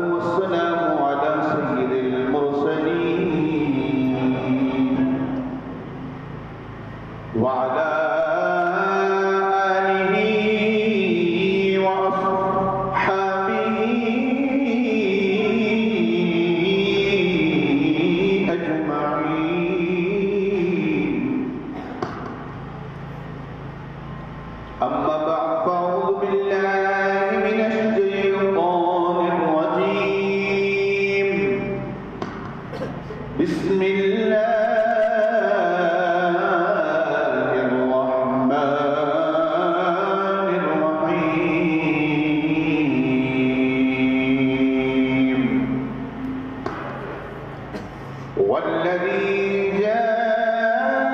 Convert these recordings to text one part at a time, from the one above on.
والسلام على سيد المرسلين وعلى آله وأصحابه أجمعين. أما بعد فأعوذ بالله من الشيطان الرجيم. بسم الله الرحمن الرحيم. والذي جاء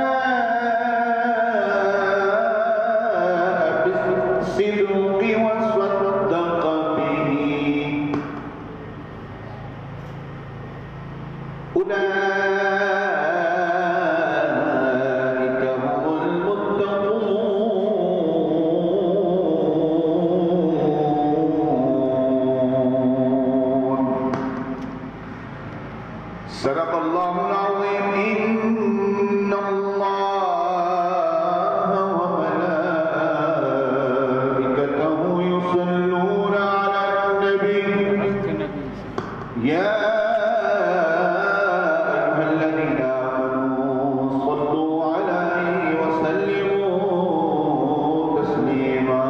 بالصدق وصدق به أولئك هم المتقون. صدق الله العظيم. إن الله وملائكته يصلون على النبي يا أيها الذين آمنوا صلوا عليه وسلموا تسليما.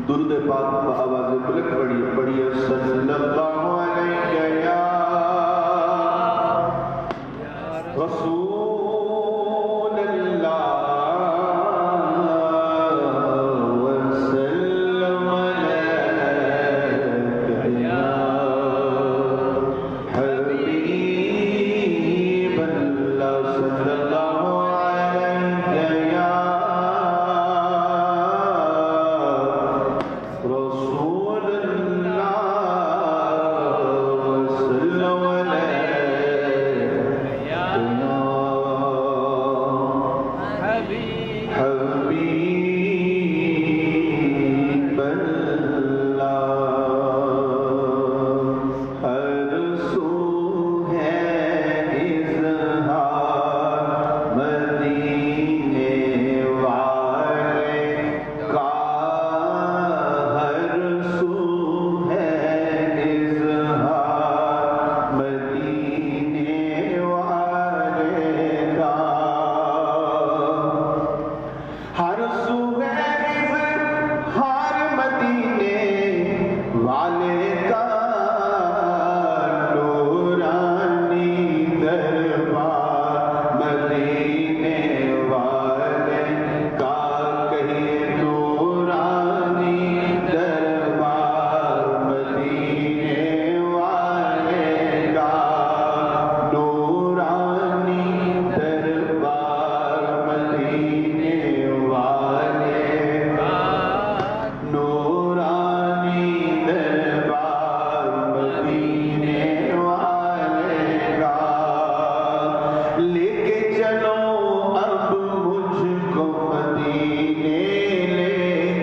درود پاک بآواز بلند پڑھیے صلی اللہ علیہ یا رسول اللہ وسلم علیہ یا حبیب اللہ صلی اللہ علیہ یا رسول اللہ وسلم علیہ یا حبیب اللہ. ہر سو ہے اظہار مدینے والے کا. ہر سو ہے اظہار مدینے والے کا. ہر سو ہے اظہار مدینے والے کا. نورانی دربار مدینے والے کا. کہیں نورانی دربار مدینے والے کا. نورانی دربار مدینے والے کا. نورانی دربار مدینے والے کا. لے کے چلو اب مجھ کو مدینے. لے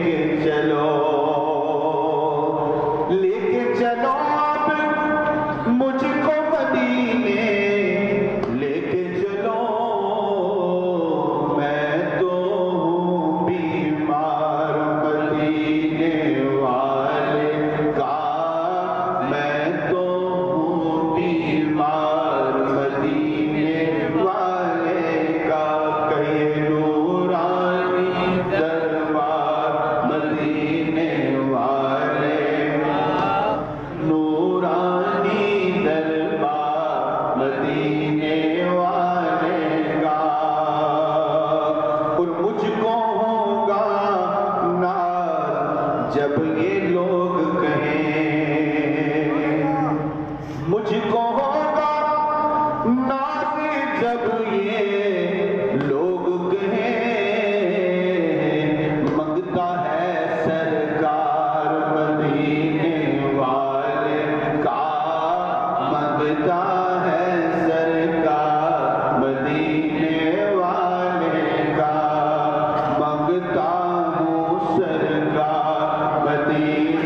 کے چلو لے کے چلو اب مجھ کو مدینے. لے کے چلو میں تو ہوں بیمار مدینے والے کا. میں تو ہوں بیمار مدینے والے کا. کہیں نورانی دربار مدینے والے کا. نورانی دربار مدینے والے کا. اور مجھ کو ہوگا ناز جب یہ لوگ کہیں. مجھ کو ہوگا ناز جب یہ لوگ کہیں. منگتا ہے سرکار مدینے والے کا. منگتا ہے سرکار مدینے والے کا. منگتا ہوں سرکار مدینے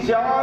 4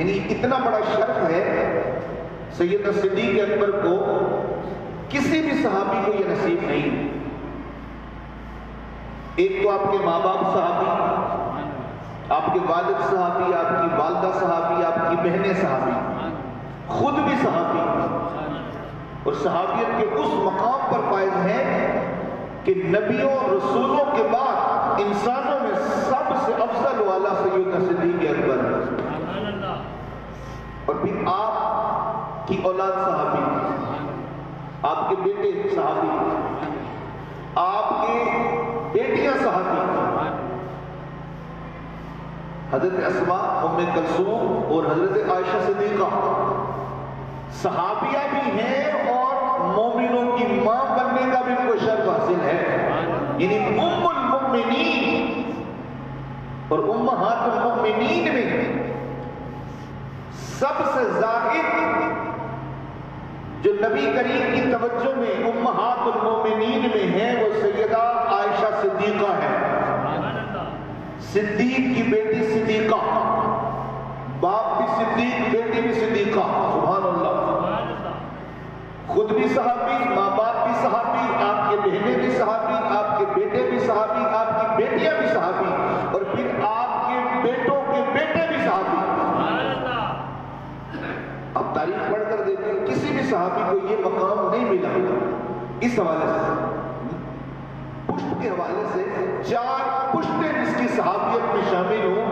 یعنی اتنا بڑا شرف ہے سیدنا صدیق اکبر کو، کسی بھی صحابی کو یہ نصیب نہیں۔ ایک تو آپ کے ماں باپ صحابی، آپ کے والد صحابی، آپ کی والدہ صحابی، آپ کی بہنیں صحابی، خود بھی صحابی، اور صحابیت کے اس مقام پر فائز ہیں کہ نبیوں اور رسولوں کے بعد انسانوں میں سب سے افضل والا سیدنا صدیق اکبر ہے۔ اور پھر آپ کی اولاد صحابی، آپ کے بیٹے صحابی، آپ کے بیٹیاں صحابی، حضرت اسماء ام کلثوم اور حضرت عائشہ صدیقہ صحابیہ بھی ہیں، اور مومنوں کی ماں بننے کا بھی ان کو شرف حاصل ہے، یعنی ام المؤمنین اور امہات المؤمنین میں سب سے زائد جو نبی کریم کی توجہ میں امہات المؤمنین میں ہے وہ سیدہ عائشہ صدیقہ ہے۔ صدیق کی بیٹی صدیقہ، باپ بھی صدیق، بیٹی بھی صدیقہ، سبحان اللہ، خود بھی صحابی، ماں باپ بھی صحابی، آپ کے بہنیں بھی صحابی، آپ کے بیٹے بھی صحابی، آپ کی بیٹیاں بھی صحابی، اور پھر آپ کے بیٹوں کے بیٹے بھی صحابی۔ اب تاریخ پڑھ کر دیکھیں، کسی بھی صحابی کو یہ مقام نہیں ملا۔ اس حوالے سے پشت کے حوالے سے 4 پشتیں جس کی صحابیت میں شامل ہوں،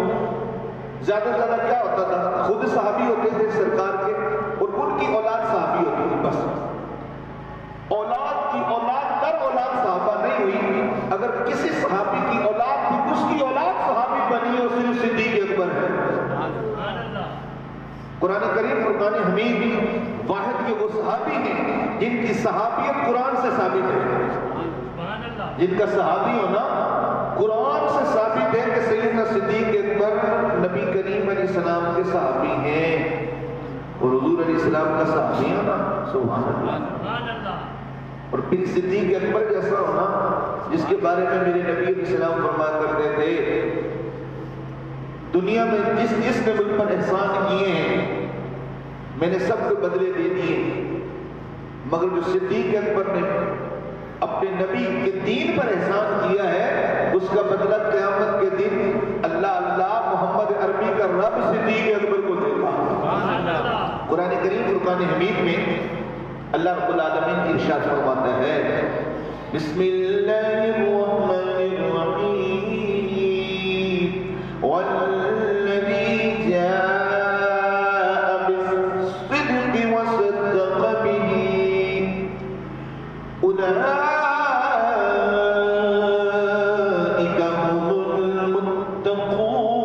زیادہ سے زیادہ کیا ہوتا تھا، خود صحابی ہوتے تھے سرکار کے، اور ان کی اولاد صحابی ہوتی تھی، بس اولاد کی اولاد در اولاد صحابہ نہیں ہوئی۔ اگر کسی صحابی کی اولاد تھی، اس کی اولاد صحابی بنی ہے، اور صرف صدیق اکبر ہے۔ قرآن کریم فرقان حمید واحد کے وہ صحابی ہیں جن کی صحابیت قرآن سے ثابت ہے، جن کا صحابی ہونا قرآن سے ثابت ہے کہ سیدنا صدیق اکبر نبی کریم علیہ السلام کے صحابی ہیں، اور حضور علیہ السلام کا صحابی ہونا، سبحان اللہ۔ اور پھر صدیق اکبر جیسا ہونا جس کے بارے میں میرے نبی علیہ السلام فرمایا کرتے تھے، دنیا میں جس جس نے مجھ پر احسان کیے ہیں میں نے سب کو بدلے دے دیے، مگر جو صدیق اکبر نے اپنے نبی کے دین پر احسان کیا ہے اس کا بدلہ قیامت کے دن اللہ محمد عربی کا رب صدیق اکبر کو دے گا۔ قرآن کریم فرقان حمید میں اللہ رب العالمین کی ارشاد فرماتا ہے، بسم اللہ الرحمن الرحیم، والذی جاء بالصدق وصدق به اولئک هم المتقون۔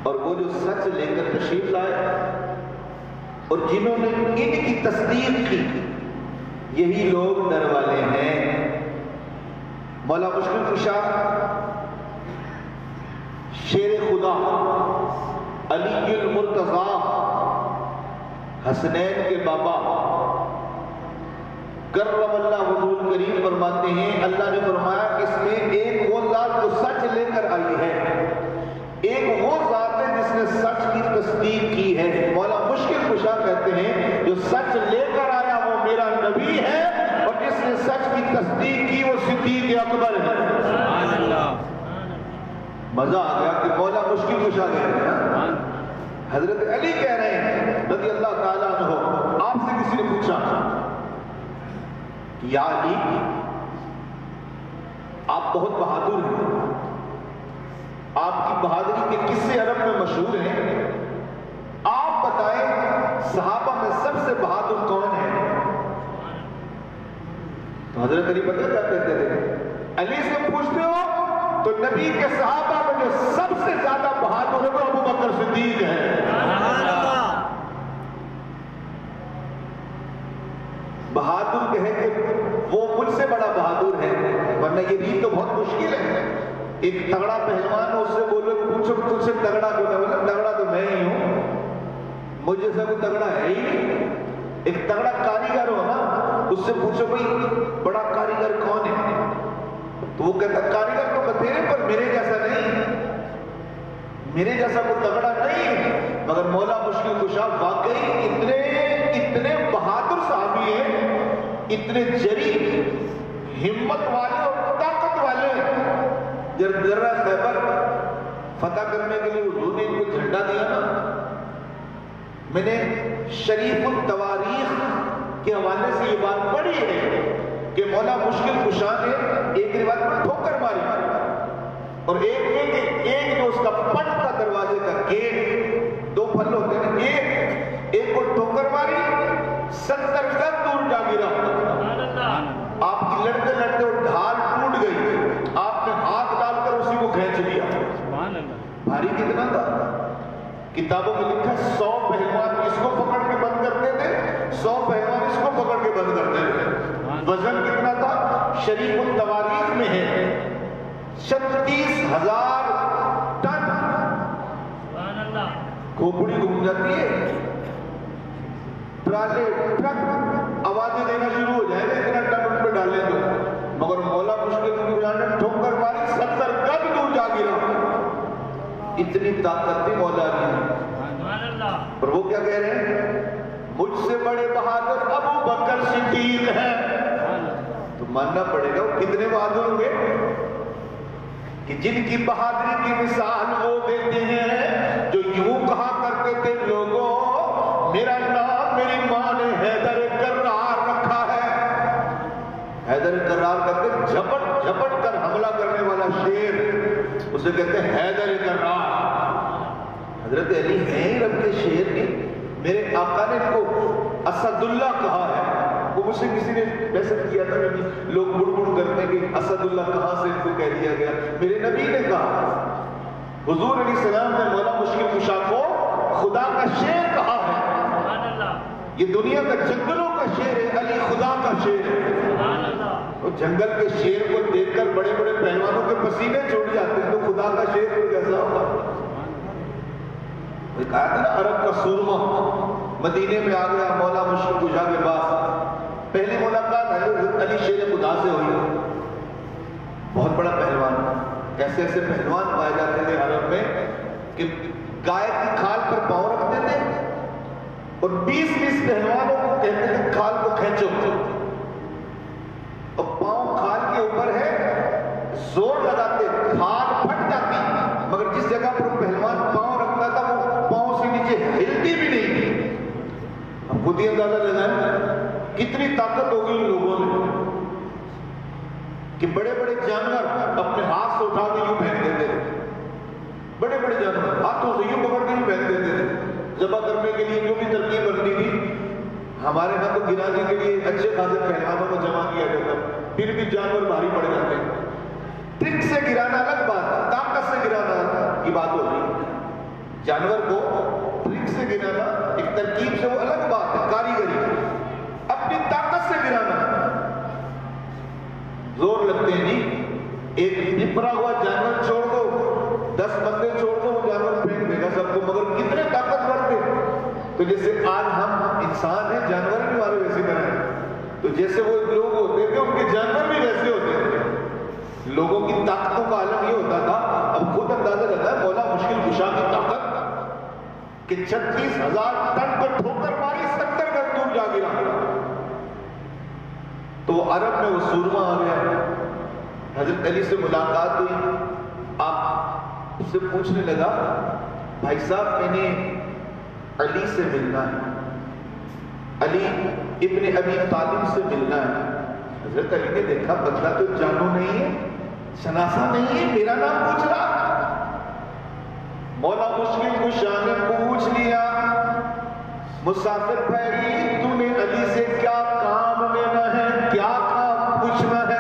اور وہ جو سچ لے کر تشریف لائے اور جنہوں نے ان کی تصدیق کی، یہی لوگ ڈر والے ہیں۔ مولا مشکل کشا شیر خدا علی المرتضی حسنین کے بابا کرم اللہ حضور کریم فرماتے ہیں، اللہ نے فرمایا کہ اس میں ایک وہ ذات جو سچ لے کر آئی ہے، ایک وہ ذات ہے جس نے سچ کی تصدیق کی ہے۔ مولا مشکل کشا کہتے ہیں جو سچ لے کر آیا وہ میرا نبی ہے، اور جس نے سچ کی تصدیق کی وہ صدیق اکبر ہے۔ مزہ آ گیا کہ مولا مشکل کشا کہہ رہے ہیں، حضرت علی کہہ رہے ہیں رضی اللہ تعالیٰ عنہ۔ آپ سے کسی نے پوچھا کہ یا علی آپ بہت بہادر ہیں، آپ کی بہادری کے قصے عرب میں مشہور ہیں، آپ بتائیں صحابہ میں سب سے بہادر کون ہے؟ تو حضرت علی پتہ کیا کہتے تھے، علی سے پوچھتے ہو تو نبی کے صحابہ میں جو سب سے زیادہ بہادر ہے وہ ابو بکر صدیق ہے۔ بہادر کہے کہ وہ مجھ سے بڑا بہادر ہے، ورنہ یہ بھی تو بہت مشکل ہے۔ ایک تگڑا پہلوان ہو، اس سے بولو پوچھو تجھ سے تگڑا کون ہے، بولے تگڑا تو میں ہی ہوں، مجھ جیسا کوئی تگڑا ہے ہی نہیں۔ ایک تگڑا کاریگر ہو نا، اس سے پوچھو بھائی بڑا کاریگر کون ہے، تو وہ کہتا کاریگر تو بتھیرے پر میرے جیسا نہیں، میرے جیسا کوئی تگڑا نہیں، مگر مولا مشکل کشا واقعی اتنے بہادر صحابی ہیں، اتنے جری ہمت والے اور طاقت والے، جب ذرہ خیبر فتح کرنے کے لیے حضور نے ان کو جھنڈا دیا نا، میں نے شریف التواریخ کے حوالے سے یہ بات پڑھی ہے کہ مولا مشکل کشا نے ایک روایت میں ٹھوکر ماری اور ایک جو اس کا پٹ کا دروازے کا گیٹ، دو پھل ہوتے ہیں، ایک کو ٹھوکر ماری 70 گز دور جا گرا، آپ کی لڑتے لڑتے اور ڈھال ٹوٹ گئی، آپ نے ہاتھ ڈال کر اسی کو کھینچ لیا۔ بھاری کتنا تھا؟ کتابوں میں لکھا 100 پہلوان اس کو پکڑ کے بند کرتے تھے، 100 پہلوان اس کو پکڑ کے بند کرتے تھے۔ وزن کتنا تھا؟ شریف التواریخ میں ہے 36,000 ٹن۔ کھوپڑی گھوم جاتی ہے، ٹرالے ٹرک آوازیں دینا شروع ہو جائے گا اتنا ٹن ان پہ ڈالیں تو، مگر مولا مشکل کشا نے ٹھوکر ماری 70 گز دور جا گرا، اتنی طاقت تھی مولا کی۔ اور وہ کیا کہہ رہے ہیں؟ مجھ سے بڑے بہادر ابو بکر صدیق ہیں۔ تو ماننا پڑے گا وہ کتنے بہادر ہوئے کہ جن کی بہادری کی مثال وہ دیتے ہیں جو یوں کہا کرتے تھے لوگوں میرا نام میری ماں نے حیدر کرار رکھا ہے۔ حیدر کرار کرتے جھپٹ جھپٹ کر حملہ کرنے والا شیر، اسے کہتے ہیں حیدر کرار۔ حضرت علی ہیں رب کے شیر نے، میرے آقا نے ان کو اسد اللہ کہا ہے۔ وہ مجھ سے کسی نے بحثت کیا تھا کہ لوگ بڑ کرتے کہ اسد اللہ کہاں سے ان کو کہہ دیا گیا، میرے نبی نے کہا، حضور علیہ السلام نے مولا مشکل کشا کو خدا کا شیر کہا ہے۔ یہ دنیا کا جنگلوں کا شیر ہے، علی خدا کا شیر ہے۔ اور جنگل کے شیر کو دیکھ کر بڑے بڑے پہلوانوں کے پسینے چھوٹ جاتے ہیں، تو خدا کا شیر کو کیسا ہوگا؟ کہا تھا نا عرب کا سورما مدینے میں آ گیا مولا مشکل کشا کے پاس، پہلی ملاقات حضرت علی شیر خدا سے ہوئی۔ بہت بڑا پہلوان، ایسے ایسے پہلوان پائے جاتے تھے عرب میں کہ گائے کی کھال پر پاؤں رکھتے تھے اور 20 پہلوانوں کو کہتے تھے کھال کو کھینچو، اور پاؤں کھال کے اوپر ہے، زور لگاتے کھال پھٹ جاتی، مگر جس جگہ پر پہلوان پاؤں رکھتا تھا وہ پاؤں سے نیچے ہلتی بھی نہیں تھی۔ اب خود ہی اندازہ لگائیں کتنی طاقت ہوگی ان لوگوں میں کہ بڑے بڑے جانور اپنے ہاتھ سے اٹھا کے یوں پھینک دیتے تھے، بڑے بڑے جانور ہاتھوں سے یوں پکڑ کے یوں پھینک دیتے تھے، ذبح کرنے کے لیے جو بھی ترکیب بنتی تھی۔ ہمارے ہاں تو گرانے کے لیے اچھے خاصے پہلوانوں کو جمع کیا جاتا، پھر بھی جانور بھاری پڑ جاتے ہیں۔ ٹرک سے گرانا الگ بات ہے، طاقت سے گرانا کی بات ہوتی، جانور کو ٹرک سے گرانا ایک ترکیب سے وہ الگ بات ہے، کاریگری، اپنی طاقت سے گرانا زور لگتے ہیں جی۔ ایک بپرا ہوا جانور چھوڑ دو، 10 بندے چھوڑ دو، وہ جانور پھینک دے گا سب کو، مگر کتنے طاقتور تھے۔ تو جیسے آج ہم انسان ہیں، جانور بھی ہمارے ویسے بنائے، تو جیسے وہ لوگ ہوتے تھے ان کے جانور بھی ویسے ہوتے تھے۔ لوگوں کی طاقتوں کا عالم یہ ہوتا تھا۔ اب خود اندازہ لگا ہے مولا مشکل کشا کی طاقت کہ 36,000 ٹن پر ٹھوکر ماری 70 گز دور جا گرا، تو وہ عرب میں وہ سورما آ گیا۔ حضرت علی سے ملاقات ہوئی، آپ سے پوچھنے لگا بھائی صاحب میں نے علی سے ملنا ہے، علی ابن ابی طالب سے ملنا ہے۔ حضرت علی نے دیکھا بندہ تو جانو نہیں ہے، شناسا نہیں ہے، میرا نام پوچھ رہا۔ مولا مشکل کشا نے پوچھ لیا مسافر بھائی تو نے علی سے کیا کام لینا ہے، کیا کام پوچھنا ہے؟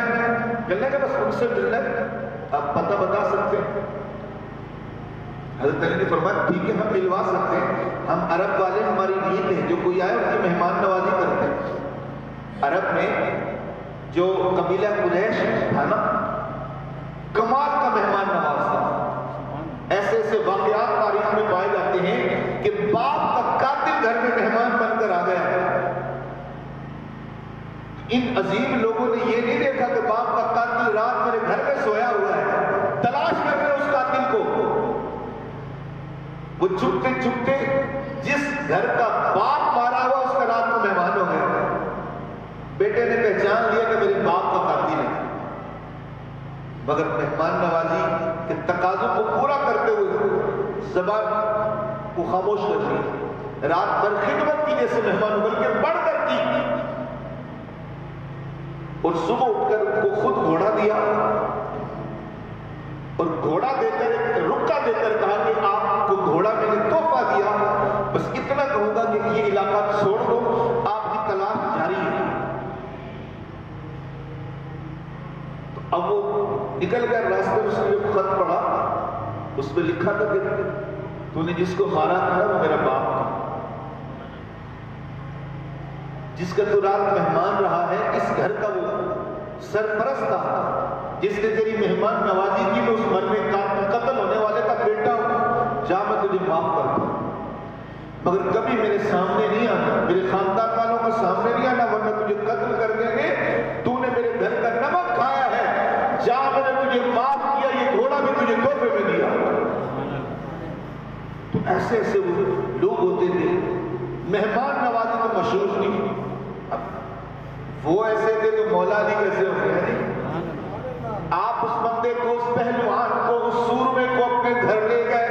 کہنے کہ بس ان سے ملنا ہے، آپ پتہ بتا سکتے ہیں؟ حضرت علی نے فرمایا ٹھیک ہے ہم ملوا سکتے ہیں، ہم عرب والے ہماری نیت ہے جو کوئی آئے ان کی مہمان نوازی کرتے ہیں۔ عرب میں جو قبیلہ قریش تھا نا، کمال کا مہمان نواز تھا۔ ایسے ایسے واقعات تاریخ میں پائے جاتے ہیں کہ باپ کا قاتل گھر میں مہمان بن کر آ گیا۔ ان عظیم لوگوں نے یہ نہیں دیکھا کہ باپ کا قاتل رات میرے گھر میں وہ چھپتے چھپتے جس گھر کا باپ مارا ہوا اس کا رات کو مہمان ہو گیا. بیٹے نے پہچان لیا کہ میرے باپ کا قاتل ہے، مگر مہمان نوازی کے تقاضوں کو پورا کرتے ہوئے زبان کو خاموش کر دی. رات بھر خدمت کی جیسے مہمان بلکہ بڑھ کر کی، اور صبح اٹھ کر ان کو خود گھوڑا دیا اور گھوڑا دے کر ایک رکا دے کر کہا کہ آپ کو گھوڑا میں نے تحفہ دیا، بس اتنا کہوں گا کہ یہ علاقہ چھوڑ دو، آپ کی تلاش جاری ہے. تو اب وہ نکل گیا راستے میں، اس نے ایک خط پڑھا، اس میں لکھا تھا کہ تو نے جس کو مارا تھا وہ میرا باپ تھا، جس کا تو رات مہمان رہا ہے، اس گھر کا وہ سرپرست تھا، جس نے تیری مہمان نوازی کی، میں اس مرنے کا قتل ہونے والے کا بیٹا ہوں، جا میں تجھے معاف کرتا ہوں، مگر کبھی میرے سامنے نہیں آنا، میرے خاندان والوں کے سامنے نہیں آنا، ورنہ تجھے قتل کر دیں گے. تو نے میرے گھر کا نمک کھایا ہے، جا میں نے تجھے معاف کیا، یہ گھوڑا بھی تجھے تحفے میں دیا. تو ایسے ایسے وہ لوگ ہوتے تھے. مہمان نوازی تو مشہور تھی. وہ ایسے تھے تو مولا علی کیسے ہو گئے؟ آپ اس بندے کو، اس پہلوان کو، اس سورمے کو اپنے گھر لے گئے،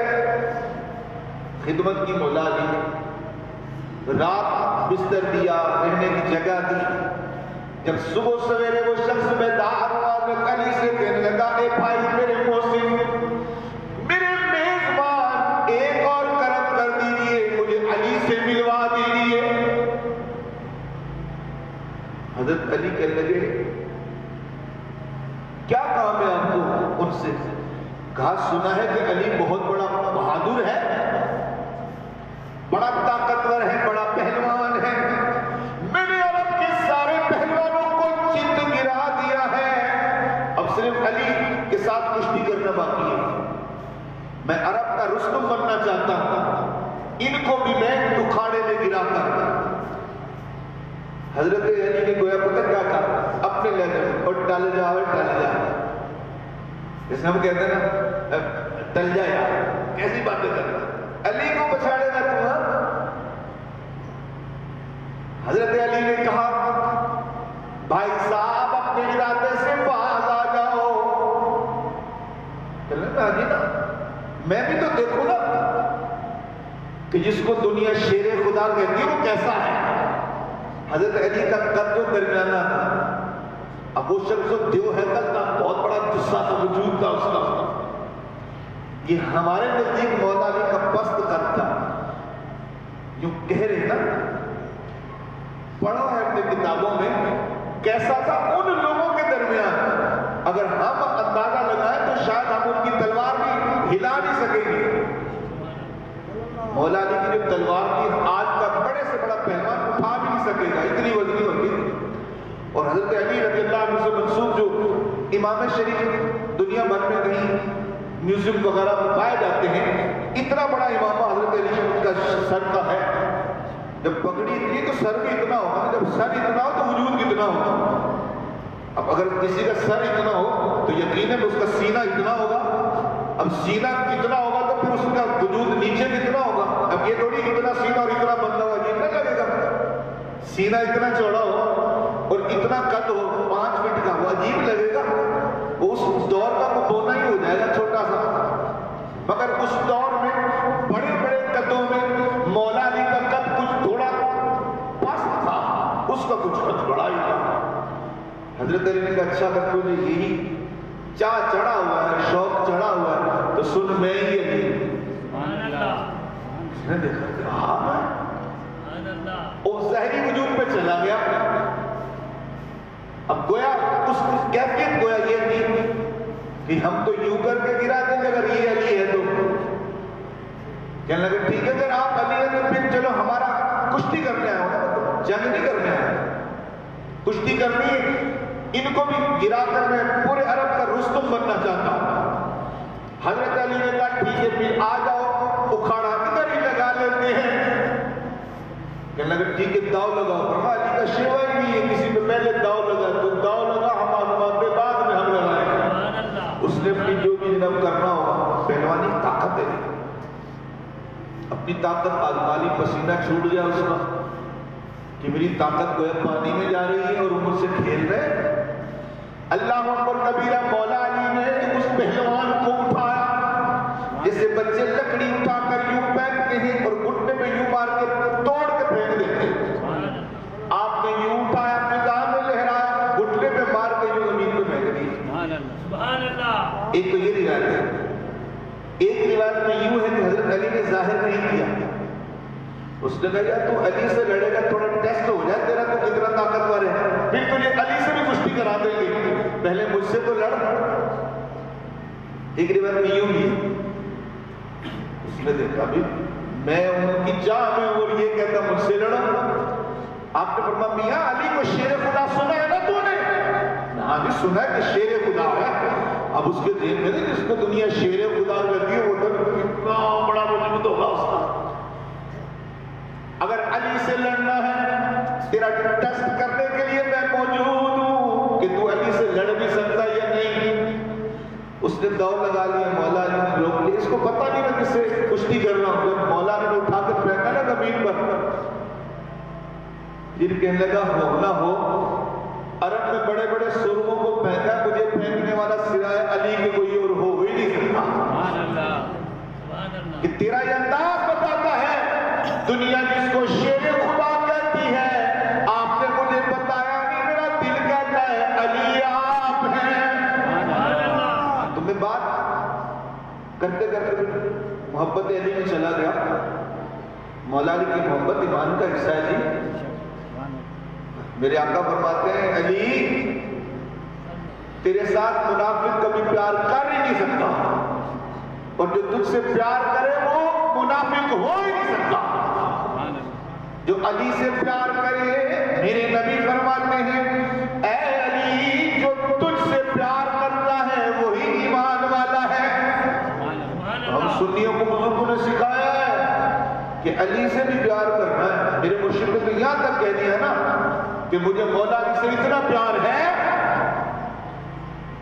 خدمت کی مولا علی، رات بستر دیا، رہنے کی جگہ دی. جب صبح سویرے وہ شخص بیدار ہوا، علی سے کہنے لگا اے بھائی میرے محسن، میرے میزبان ایک اور کرم کر دیجئے، مجھے علی سے ملوا دیجئے. حضرت علی کہنے لگے کیا کام ہے آپ کو ان سے؟ کہا سنا ہے کہ علی بہت بڑا بہادر ہے، بڑا طاقتور ہے، بڑا پہلوان ہے. میں نے عرب کے سارے پہلوانوں کو چت گرا دیا ہے، اب صرف علی کے ساتھ کشتی کرنا باقی ہے. میں عرب کا رستم بننا چاہتا ہوں، ان کو بھی میں اکھاڑے میں گرا کر. حضرت علی نے گویا پتہ کیا کہا اپنے لہجے میں، اور ٹل جا ٹل جا، جیسے ہم کہتے ہیں نا ٹل جا یار، کیسی باتیں کرنا، علی کو بچاڑے گا تم؟ حضرت علی نے کہا بھائی صاحب اپنے ارادے سے باز آ جاؤ. چلیں نا جی نا، میں بھی تو دیکھوں نا کہ جس کو دنیا شیر خدا کہتی ہے وہ کیسا ہے. حضرت علی کا قد جو درمیانہ تھا، اب وہ شخص دیو ہے تھا، بہت بڑا جسہ تھا، وجود تھا اس کا. یہ ہمارے نزدیک مولا علی کا پست قد تھا. یوں کہہ رہے نا، پڑھا ہے اپنے کتابوں میں کیسا تھا ان لوگوں کے درمیان. اگر ہم اندازہ لگائیں تو شاید ہم ان کی تلوار بھی ہلا نہیں سکیں گے. مولا علی کی جو تلوار تھی آج کا بڑے سے بڑا پہلوان اٹھا بھی نہیں سکے گا، اتنی وزنی ہوتی تھی. اور حضرت علی رضی اللہ عنہ سے منسوب جو امام شریف دنیا بھر میں کہیں میوزیم وغیرہ میں پائے جاتے ہیں، اتنا بڑا امامہ حضرت علی شریف کا سر کا ہے. جب پگڑی اتنی تو سر بھی اتنا ہوگا، جب سر اتنا ہو تو وجود کتنا ہوگا. اب اگر کسی کا سر اتنا ہو تو یقیناً اس کا سینہ اتنا ہوگا. اب سینہ کتنا ہوگا تو پھر اس کا وجود نیچے کتنا ہوگا. اب یہ تھوڑی اتنا سینہ اور اتنا بندہ ہوا عجیب نہ لگے گا. سینہ اتنا چوڑا ہو اور اتنا قد ہو 5 فٹ کا، وہ عجیب لگے گا. وہ اس دور کا بونا ہی ہو جائے گا چھوٹا سا. مگر اس دور میں بڑے بڑے قدوں میں مولا علی کا قد کچھ تھوڑا پست تھا، اس کا کچھ قد بڑا ہی تھا. حضرت علی نے کہا اچھا اگر تجھے یہی چاہ چڑھا ہوا ہے، شوق چڑھا ہوا ہے تو سن میں ہی علی. اس نے دیکھا کہ ہاں وہ ظاہری وجود پہ چلا گیا. اب گویا اس کیفیت گویا یہ تھی کہ ہم تو یوں کر کے گرا دیں گے اگر یہ علی ہے تو. کہنے لگے ٹھیک ہے اگر آپ علی ہیں تو پھر چلو ہمارا کشتی کرنے آئے ہونا، جنگ نہیں کرنے آئے، کشتی کرنی ہے. ان کو بھی گرا کر میں پورے عرب کا رستم بننا چاہتا ہوں. حضرت علی نے کہا ٹھیک ہے پھر آ جاؤ، اکھاڑا ادھر ہی لگا لیتے ہیں. کہنے لگے ٹھیک ہے داؤ لگاؤ. فرمایا علی کا شیوا ہی نہیں ہے کسی پہ پہلے داؤ لگا، تو داؤ لگا ہم معلومات کے بعد میں ہم لگائیں گے. اس نے اپنی جو بھی جناب کرنا ہوگا، پہلوانی طاقت ہے. اپنی طاقت آزمالی، پسینہ چھوٹ گیا اس کا کہ میری طاقت گویا پانی میں جا رہی ہے اور وہ مجھ سے کھیل رہے۔ اللہ اکبر کبیرہ، مولا علی نے اس پہلوان کو اٹھایا جیسے بچے لکڑی اٹھا کر یوں پھینکتے ہیں اور گھٹنے میں یوں مار کے توڑ کے پھینک دیتے ہیں۔ آپ نے یوں اٹھایا، فضا میں لہرایا، گھٹنے میں مار کے یوں زمین پہ پھینک دی۔ سبحان اللہ۔ ایک تو یہ روایت ہے، ایک روایت میں یوں ہے کہ حضرت علی نے ظاہر نہیں کیا، اس نے کہا یار تو علی سے لڑے گا، تھوڑا ٹیسٹ ہو جائے تیرا تو کتنا طاقتور ہے، پھر تجھے علی سے بھی کشتی کرا دیں گے، پہلے مجھ سے تو لڑ۔ ایک روایت میں یوں بھی اس نے دیکھا بھی میں ان کی جان میں اور یہ کہتا مجھ سے لڑا۔ آپ نے فرمایا میاں علی کو شیر خدا سنا ہے نا تو نے؟ ہاں جی سنا ہے کہ شیر خدا ہے۔ اب اس کے ذہن میں جس کو دنیا شیر خدا کہتی ہے وہ تو کتنا بڑا وجود ہوگا اس کا۔ اگر علی سے لڑنا ہے تیرا ٹیسٹ کرنے کے لیے میں موجود ہوں کہ تو علی سے لڑ بھی سکتا یا نہیں۔ اس نے دوڑ لگا لیا، مولا علی نے روک لیا، اس کو پتہ نہیں میں کس سے کشتی کر رہا ہوں۔ جب مولا نے اٹھا کر پھینکا نا زمین پر، پھر کہنے لگا ہو نہ ہو، عرب میں بڑے بڑے سرموں کو پھینکا، مجھے پھینکنے والا سوائے علی کے کوئی اور ہو ہی نہیں سکتا۔ سبحان اللہ۔ کہ تیرا یہ انداز بتاتا ہے دنیا جس کو شیر خدا کہتی ہے، آپ نے مجھے بتایا نہیں، میرا دل کہتا ہے علی آپ ہیں۔ تمہیں بات کرتے کرتے محبت علی میں چلا گیا۔ مولا علی کی محبت ایمان کا حصہ ہے جی۔ میرے آقا فرماتے ہیں علی تیرے ساتھ منافق کبھی پیار کر ہی نہیں سکتا، اور جو تجھ سے پیار کرے وہ منافق ہو ہی نہیں سکتا۔ جو علی سے پیار کرے، میرے نبی فرماتے ہیں اے علی جو تجھ سے پیار کرتا ہے وہی ایمان والا ہے۔ ہم سنیوں کو بزرگوں نے سکھایا ہے کہ علی سے بھی پیار کرنا ہے۔ میرے مرشد نے تو یہاں تک کہہ دیا نا کہ مجھے مولا علی سے اتنا پیار ہے،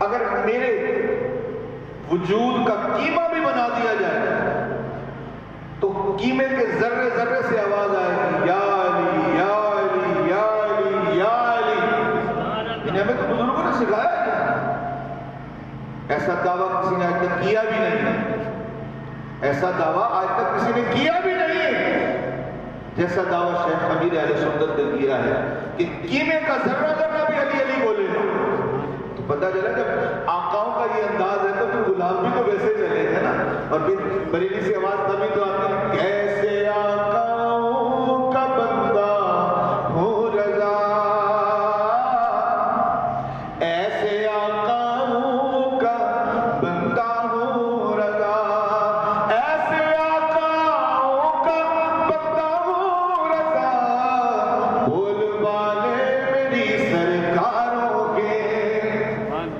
اگر میرے وجود کا قیمہ بھی بنا دیا جائے تو قیمے کے ذرے ذرے سے آواز آئے گی یا علی یا علی یا علی یا علی۔ انہیں ہمیں تو بزرگوں نے سکھایا ہے۔ ایسا دعویٰ کسی نے آج تک کیا بھی نہیں، ایسا دعویٰ آج تک کسی نے کیا بھی نہیں جیسا دعویٰ شیخ امیر اہل سنت نے کیا ہے کہ قیمے کا ذرہ ذرہ بھی علی علی بولے گا۔ تو پتہ چلا جب آقاؤں کا یہ انداز ہے تو پھر غلام بھی تو ویسے چلے گا نا۔ اور پھر بریلی سے آواز تبھی تو آتی ہے کیسے آقاؤں کا بندہ ہوں رضا، ایسے آقاؤں کا بندہ ہوں رضا، ایسے آقاؤں کا بندہ ہوں رضا، بول بالے میری سرکاروں کے۔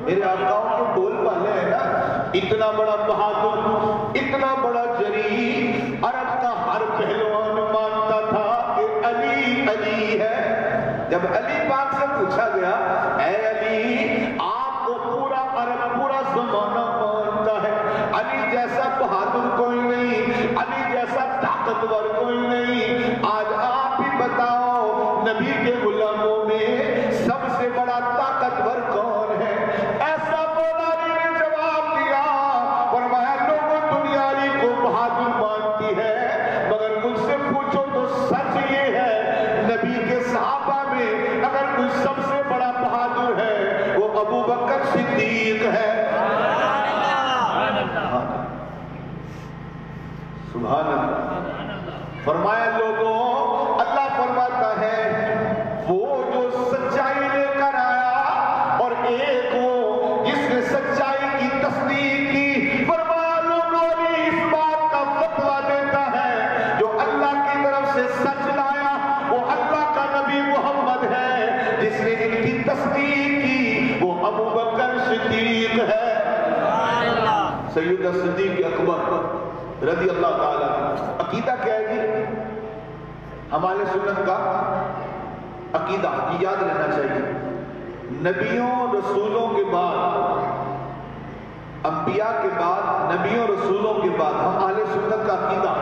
میرے آقاؤں کے بول بالے ہیں نا، اتنا بڑا بہادر، اتنا بڑا جری، عرب کا ہر پہلوان مانتا تھا کہ علی علی ہے۔ جب علی پاک سے پوچھا گیا اے علی آپ کو پورا عرب پورا زمانہ مانتا ہے، علی جیسا بہادر کوئی نہیں، علی جیسا طاقتور کوئی نہیں، آج آپ ہی بتاؤ نبی کے غلاموں میں سب سے بڑا طاقتور کون ہے؟ ایسا مولا علی نے جواب دیا، فرمایا لوگوں دنیا علی کو بہادر مانتی ہے، مگر مجھ سے پوچھو تو سچ یہ ہے نبی کے صحابہ میں اگر کوئی سب سے بڑا بہادر ہے وہ ابو بکر صدیق ہے۔ سبحان اللہ۔ فرمایا لوگوں اللہ فرماتا ہے وہ جو سچائی لے کر آیا اور ایک وہ جس نے سچائی کی تصدیق کی، فرمایا لوگوں علی اس بات کا فتویٰ دیتا ہے جو اللہ کی طرف سے سچ لایا وہ اللہ کا نبی محمد ہے، جس نے ان کی تصدیق کی وہ ابو بکر صدیق ہے۔ سیدنا صدیق اکبر رضی اللہ تعالیٰ۔ عقیدہ کیا ہے جی؟ ہمارے سنت کا عقیدہ یاد رہنا چاہیے، نبیوں رسولوں کے بعد، انبیاء کے بعد، نبیوں رسولوں کے بعد ہم اہل سنت کا عقیدہ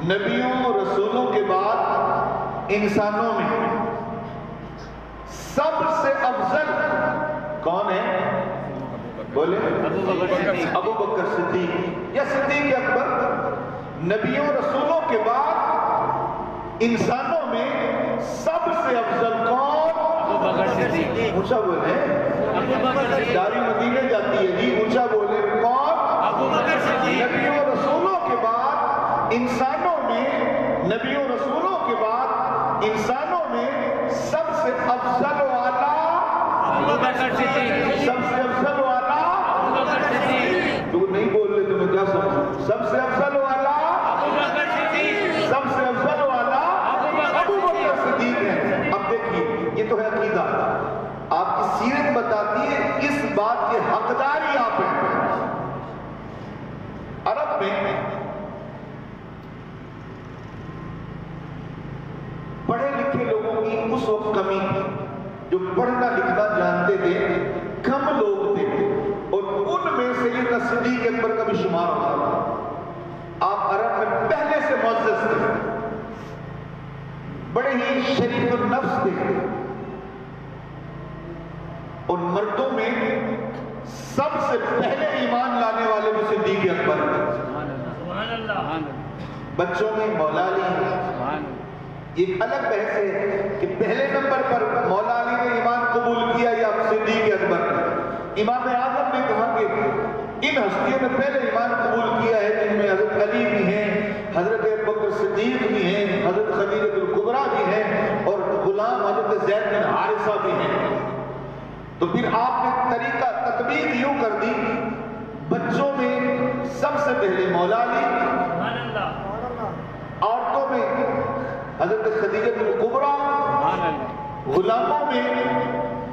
نبیوں رسولوں کے بعد انسانوں میں سب سے افضل کون ہے؟ بولے ابو بکر صدیق یا صدیق اکبر۔ نبیوں رسولوں کے بعد انسانوں میں سب سے افضل کون؟ ابو بکر صدیق۔ اونچا بولے، داری مدینے جاتی ہے جی، اونچا بولے کون؟ ابو بکر صدیق۔ نبیوں رسولوں کے بعد انسانوں میں، نبیوں رسولوں کے بعد انسانوں میں سب سے افضل والا ابو بکر صدیق۔ سب سے افضل والا ابو بکر صدیق۔ تو نہیں بول رہے تو میں کیا سمجھوں؟ سب سے افضل والا ابو بکر صدیق۔ سب سے افضل والا ابو بکر صدیق ہے۔ اب دیکھیے، یہ تو ہے عقیدہ، آپ کی سیرت بتاتی ہے اس بات کے حقدار ہی آپ ہیں۔ عرب میں پڑھے لکھے لوگوں کی اس وقت کمی تھی، جو پڑھنا لکھنا جانتے تھے کم لوگ تھے، اور ان میں سیدنا صدیق اکبر کا بھی شمار ہوتا تھا۔ آپ عرب میں پہلے سے معزز تھے، بڑے ہی شریف النفس تھے، اور مردوں میں سب سے پہلے ایمان لانے والے بھی صدیق اکبر تھے۔ سبحان اللہ۔ بچوں میں مولا علی، ایک الگ بحث ہے کہ پہلے نمبر پر مولا علی نے ایمان قبول کیا یا صدیق اکبر نے۔ امام اعظم نے کہا کہ ان ہستیوں نے پہلے ایمان قبول کیا ہے، جن میں حضرت علی بھی ہیں، حضرت ابوبکر صدیق بھی ہیں، حضرت خدیجہ الکبریٰ بھی ہیں، اور غلام حضرت زید بن حارثہ بھی ہیں۔ تو پھر آپ نے طریقہ تطبیق یوں کر دی، بچوں میں سب سے پہلے مولا علی، سبحان اللہ۔ عورتوں میں حضرت خدیجہ الکبریٰ، سبحان اللہ۔ غلاموں میں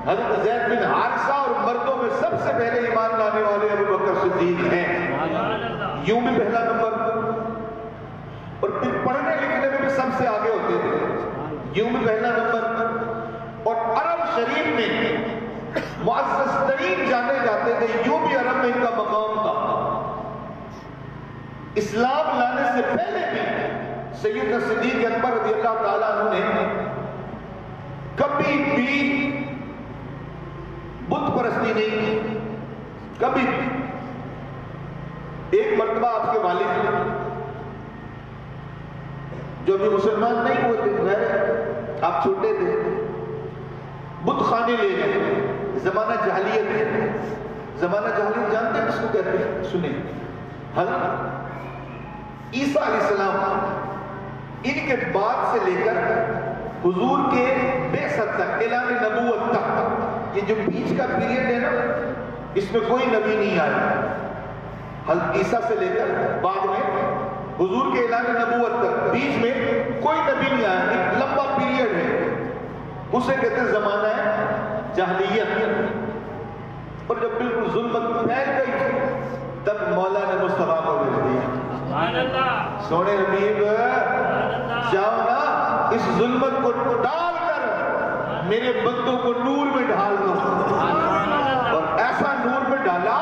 حضرت زید بن حارثہ، اور مردوں میں سب سے پہلے ایمان لانے والے ابو بکر صدیق ہیں۔ سبحان اللہ۔ یوں بھی پہلا نمبر، اور پھر پڑھنے لکھنے میں بھی سب سے آگے ہوتے تھے، یوں بھی پہلا نمبر، اور عرب شریف میں معزز ترین جانے جاتے تھے، یوں بھی عرب میں ان کا مقام تھا۔ اسلام لانے سے پہلے بھی سیدنا صدیق اکبر رضی اللہ تعالیٰ عنہ نے کبھی بھی بت پرستی نہیں کی، کبھی بھی۔ ایک مرتبہ آپ کے والد جو ابھی مسلمان نہیں ہوئے تھے، غیر آپ چھوٹے تھے، بت خانے لے گئے۔ زمانہ جہلیت ہے، زمانہ جہلیت جانتے ہیں کس کو کہتے ہیں؟ سنیں، حضرت عیسیٰ علیہ السلام ان کے بعد سے لے کر حضور کے بعثت تک، اعلان نبوت تک، یہ جو بیچ کا پیریڈ ہے نا، اس میں کوئی نبی نہیں آیا۔ حضرت عیسیٰ سے لے کر بعد میں حضور کے اعلان نبوت تک بیچ میں کوئی نبی نہیں آیا، ایک لمبا پیریڈ ہے، اسے کہتے ہیں زمانہ ہے جہلیت۔ اور جب بالکل ظلمت پھیل گئی تب مولا نے مصطفیٰ کو بھیج دیا۔ سبحان اللہ۔ سونے حبیب جاؤ نا، اس ظلمت کو ڈال کر میرے بندوں کو نور میں ڈال دو۔ اور ایسا نور میں ڈالا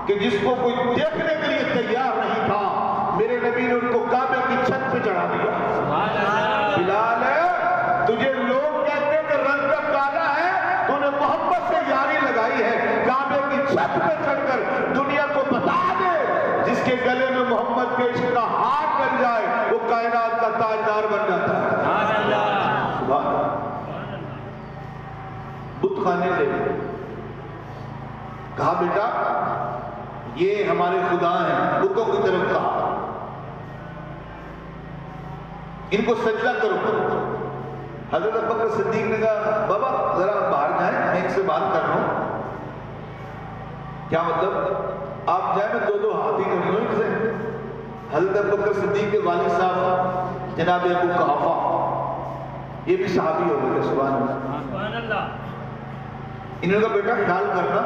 کہ جس کو کوئی دیکھنے کے لیے تیار نہیں تھا، میرے نبی نے ان کو کعبے کی چھت پہ چڑھا دیا۔ بلال تجھے لوگ کہتے ہیں کہ رنگ کا کالا ہے، تو نے محبت سے یاری لگائی ہے، کعبے کی چھت پہ چڑھ کر دنیا کو بتا دے، جس کے گلے میں محمد کے عشق کا ہاتھ بن جائے وہ کائنات کا تاجدار بن جاتا ہے۔ بت خانے لے کہا بیٹا یہ ہمارے خدا ہیں، بتوں کی طرف کہا ان کو سجدہ کرو۔ حضرت ابوبکر صدیق نے کہا بابا ذرا باہر جائیں، میں ان سے بات کر رہا ہوں۔ کیا مطلب؟ آپ جائیں، میں دو ہاتھ ہی کر لوں ان سے۔ حضرت ابوبکر صدیق کے والد صاحب جناب ابو قحافہ، یہ بھی صحابی ہو گئے، سبحان اللہ۔ انہوں نے کہا بیٹا خیال کرنا،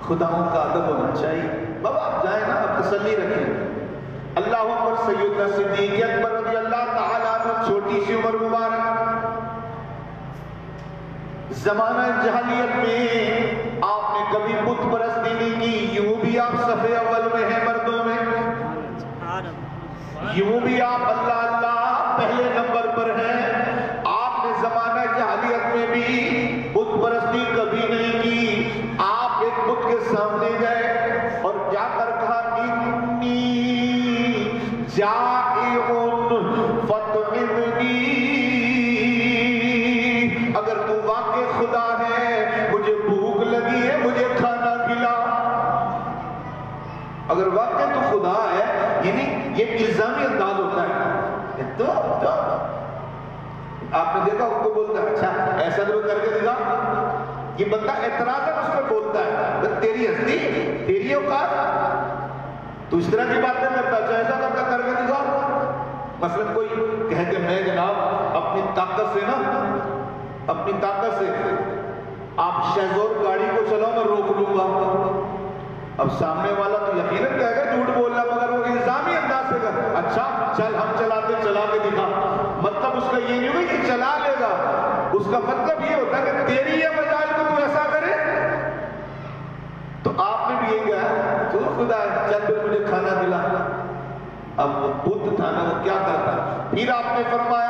خداؤں کا ادب ہونا چاہیے۔ بابا آپ جائیں نا، آپ تسلی رکھیں۔ اللہ اکبر۔ سیدنا صدیق اکبر رضی اللہ تعالیٰ عنہ، چھوٹی سی عمر مبارک، زمانہ جہلیت میں آپ نے کبھی بت پرستی نہیں کی، یوں بھی آپ صف اول میں ہیں مردوں میں۔ یوں بھی آپ اللہ اللہ پہلے نمبر پر ہیں. آپ نے زمانہ جاہلیت میں بھی بت پرستی کبھی نہیں کی. آپ ایک بت کے سامنے گئے اور جا کر کہا انی جائعن فاطعمنی. اگر تو واقع خدا ہے مجھے بھوک لگی ہے مجھے کھانا کھلا. اگر واقع تو خدا ہے یعنی یہ الزامی انداز ہوتا ہے. تو آپ نے دیکھا ان کو بولتا ہے اچھا ایسا تو کر کے دکھا. یہ بندہ اعتراض اس پہ بولتا ہے تیری ہستی تیری اوقات تو اس طرح کی باتیں کرتا ہے ایسا کرتا کر کے دکھا. مثلا کوئی کہے کہ میں جناب اپنی طاقت سے آپ شہزور گاڑی کو چلاؤ میں روک لوں گا. اب سامنے والا تو یقیناً کہے گا جھوٹ بول رہا مگر وہ الزامی انداز سے کہا اچھا چل ہم چلا کے دکھا. مطلب اس کا یہ نہیں ہوگا کہ چلا لے گا. اس کا مطلب یہ ہوتا ہے کہ تیری یہ مجال کو تو ایسا کرے. تو آپ نے بھی یہ کہا تو خدا چل پھر مجھے کھانا کھلا. اب وہ بت تھا نا وہ کیا کرتا. پھر آپ نے فرمایا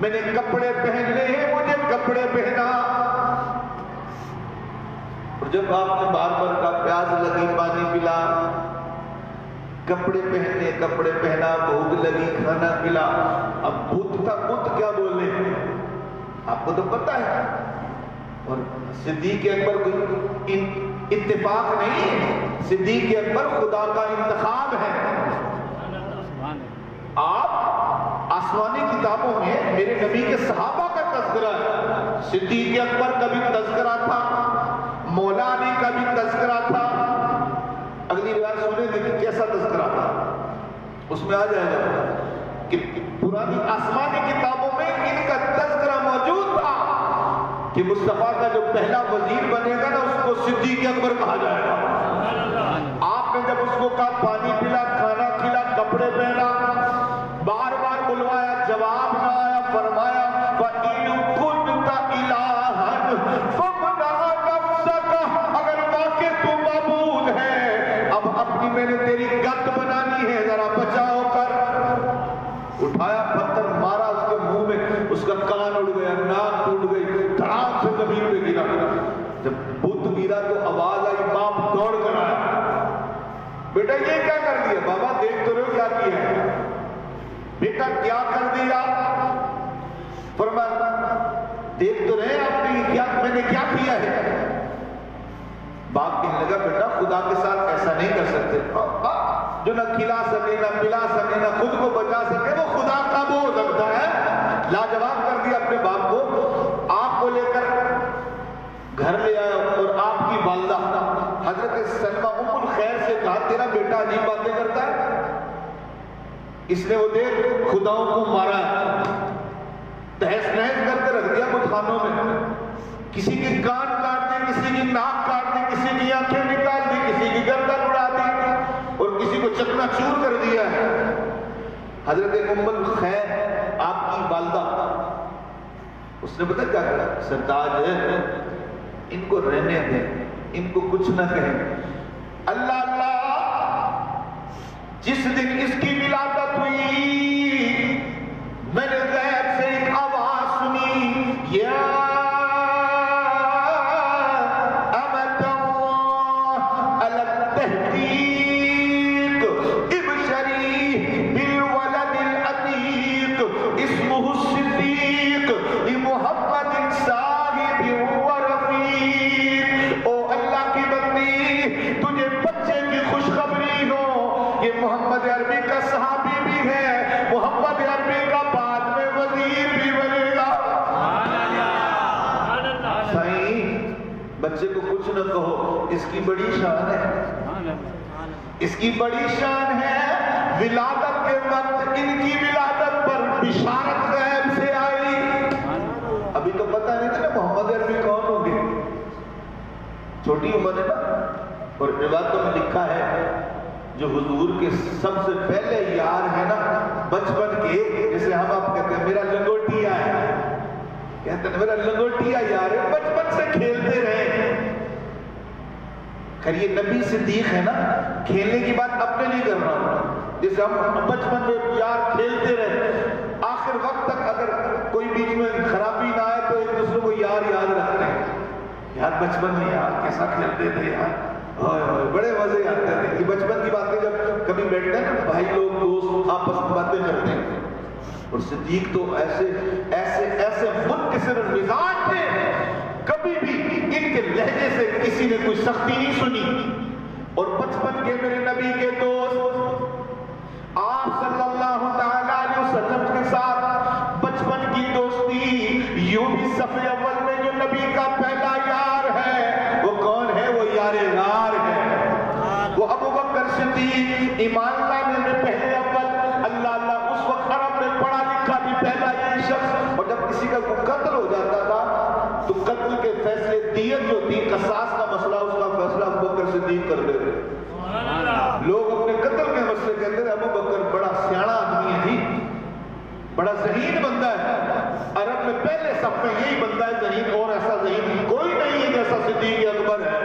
میں نے کپڑے پہن لے مجھے کپڑے پہنا. اور جب آپ نے بار بار کا پیاس لگی پانی پلا کپڑے پہنے کپڑے پہنا بھوک لگی کھانا پلا. اب بت تھا بت کیا بولے آپ کو تو پتا ہے. اور صدیق اکبر کوئی اتفاق نہیں ہے. صدیق اکبر خدا کا انتخاب ہے. آپ آسمانی کتابوں میں میرے نبی کے صحابہ کا تذکرہ ہے. صدیق اکبر کا بھی تذکرہ تھا مولا علی کا بھی تذکرہ تھا. اگلی روایت سنیں گے کہ کیسا تذکرہ تھا. اس میں آ جائے گا کہ پرانی آسمانی کتابوں میں ان کا تذکرہ موجود تھا کہ مصطفیٰ کا جو پہلا وزیر بنے گا نا اس کو صدیق اکبر کہا جائے گا. آپ نے جب اس کو کہا پانی پلا کھانا کھلا کپڑے پہنا بار بار بلوایا جواب نہ آیا. فرمایا وَإِن كُنْتَ إِلَٰهًا فَمْنَعْ نَفْسَكَ. اگر واقع تو معبود ہے اب اپنی میں نے تیری گت بنانی ہے ذرا بچاؤ کر. اٹھایا پتھر مارا اس کے منہ میں اس کا کان اڑ گیا ناک ٹوٹ گئی دھڑام سے زمین پہ گرا. جب بت گرا تو آواز آئی باپ دوڑ کر آیا بیٹا یہ کیا کر دیا. بابا دیکھ تو رہے کیا کیا ہے. بیٹا کیا کر دیا. فرمایا دیکھ تو رہے آپ نے کیا میں نے کیا کیا ہے. باپ کہنے لگا بیٹا خدا کے ساتھ ایسا نہیں کر سکتے. جو نہ کھلا سکے نہ پلا سکے نہ خود کو بچا سکے وہ خدا کا وہ ہو سکتا ہے. لاجواب کر دیا اپنے باپ کو. آپ کو لے کر گھر لے آیا اور آپ کی والدہ حضرت سلمہ ام الخیر سے کہا تیرا بیٹا عجیب باتیں کرتا ہے. اس نے وہ دیکھ خداؤں کو مارا تہس نہس کر کے رکھ دیا بتخانوں میں. کسی کی کان کاٹ دی کسی کی ناک کاٹ دی کسی کی آنکھیں نکال دی کسی کی گردن اڑا دی اور کسی کو چکنا چور کر دیا ہے. حضرت ام الخیر آپ کی والدہ اس نے پتہ کیا کہا سرتاج ہے ان کو رہنے دیں ان کو کچھ نہ کہیں. اللہ اللہ جس دن اس کی ولادت ہوئی میں نے غیب سے ایک آواز سنی یا امت اللہ علی التحقیق ابشری بالولد العتیق اسمہ الصدیق محمد صاحب ورفیق. او اللہ کی بندی تجھے بچے کی خوشخبری ہو یہ محمد عربی کا صحابی بھی ہے محمد عربی کا بعد میں وزیر بھی بنے گا. سائیں بچے کو کچھ نہ کہو اس کی بڑی شان ہے اس کی بڑی شان ہے. ولادت کے وقت ان کی ولادت پر بشارت غیب سے آئی. ابھی تو پتہ نہیں تھا محمد عربی کون ہوں گے چھوٹی عمر ہے نا. اور روایتوں میں لکھا ہے جو حضور کے سب سے پہلے یار ہے نا بچپن کے جیسے ہم آپ کہتے ہیں میرا لنگوٹیا ہے کہتے ہیں میرا لنگوٹیا یار ہے، بچپن سے کھیلتے رہے. خیر یہ نبی صدیق ہے نا، کھیلنے کی بات اپنے لیے کر رہا ہوں. جیسے ہم بچپن میں یار کھیلتے رہے، آخر وقت تک اگر کوئی بیچ میں خرابی نہ آئے تو ایک دوسرے کو یار یاد رکھتے ہیں. یار بچپن میں یار کیسا کھیلتے تھے یار، بڑے مزے آتے تھے. کہ بچپن کی باتیں جب کبھی بیٹھتے ہیں نا بھائی لوگ دوست آپس میں باتیں کرتے ہیں. اور صدیق تو ایسے ایسے ایسے منکسر مزاج تھے، کبھی بھی ان کے لہجے سے کسی نے کوئی سختی نہیں سنی. اور بچپن کے میرے نبی کے دوست آپ صلی اللہ تعالی علیہ وسلم کے ساتھ بچپن کی دوستی یوں بھی صف اول میں جو نبی کا پہلا یار ہے وہ کون ہے؟ وہ یار غار ہے، وہ ابو بکر صدیق. ایمان لانے میں پہلے اول، اللہ اللہ اس وقت عرب میں پڑھا لکھا بھی پہلا یہ شخص. اور جب کسی کا کوئی قتل ہو جاتا تھا تو قتل کے فیصلے دیت جو تھی، قصاص کا مسئلہ، اس کا فیصلہ ابو بکر صدیق کر دیتے. لوگ اپنے قتل کے مسئلے کہتے ہیں ابو بکر بڑا سیاڑا آدمی ہے جی، بڑا ذہین بندہ ہے. عرب میں پہلے سب میں یہی بندہ ہے ذہین، اور ایسا ذہین کوئی نہیں ہے جیسا صدیق اکبر ہے.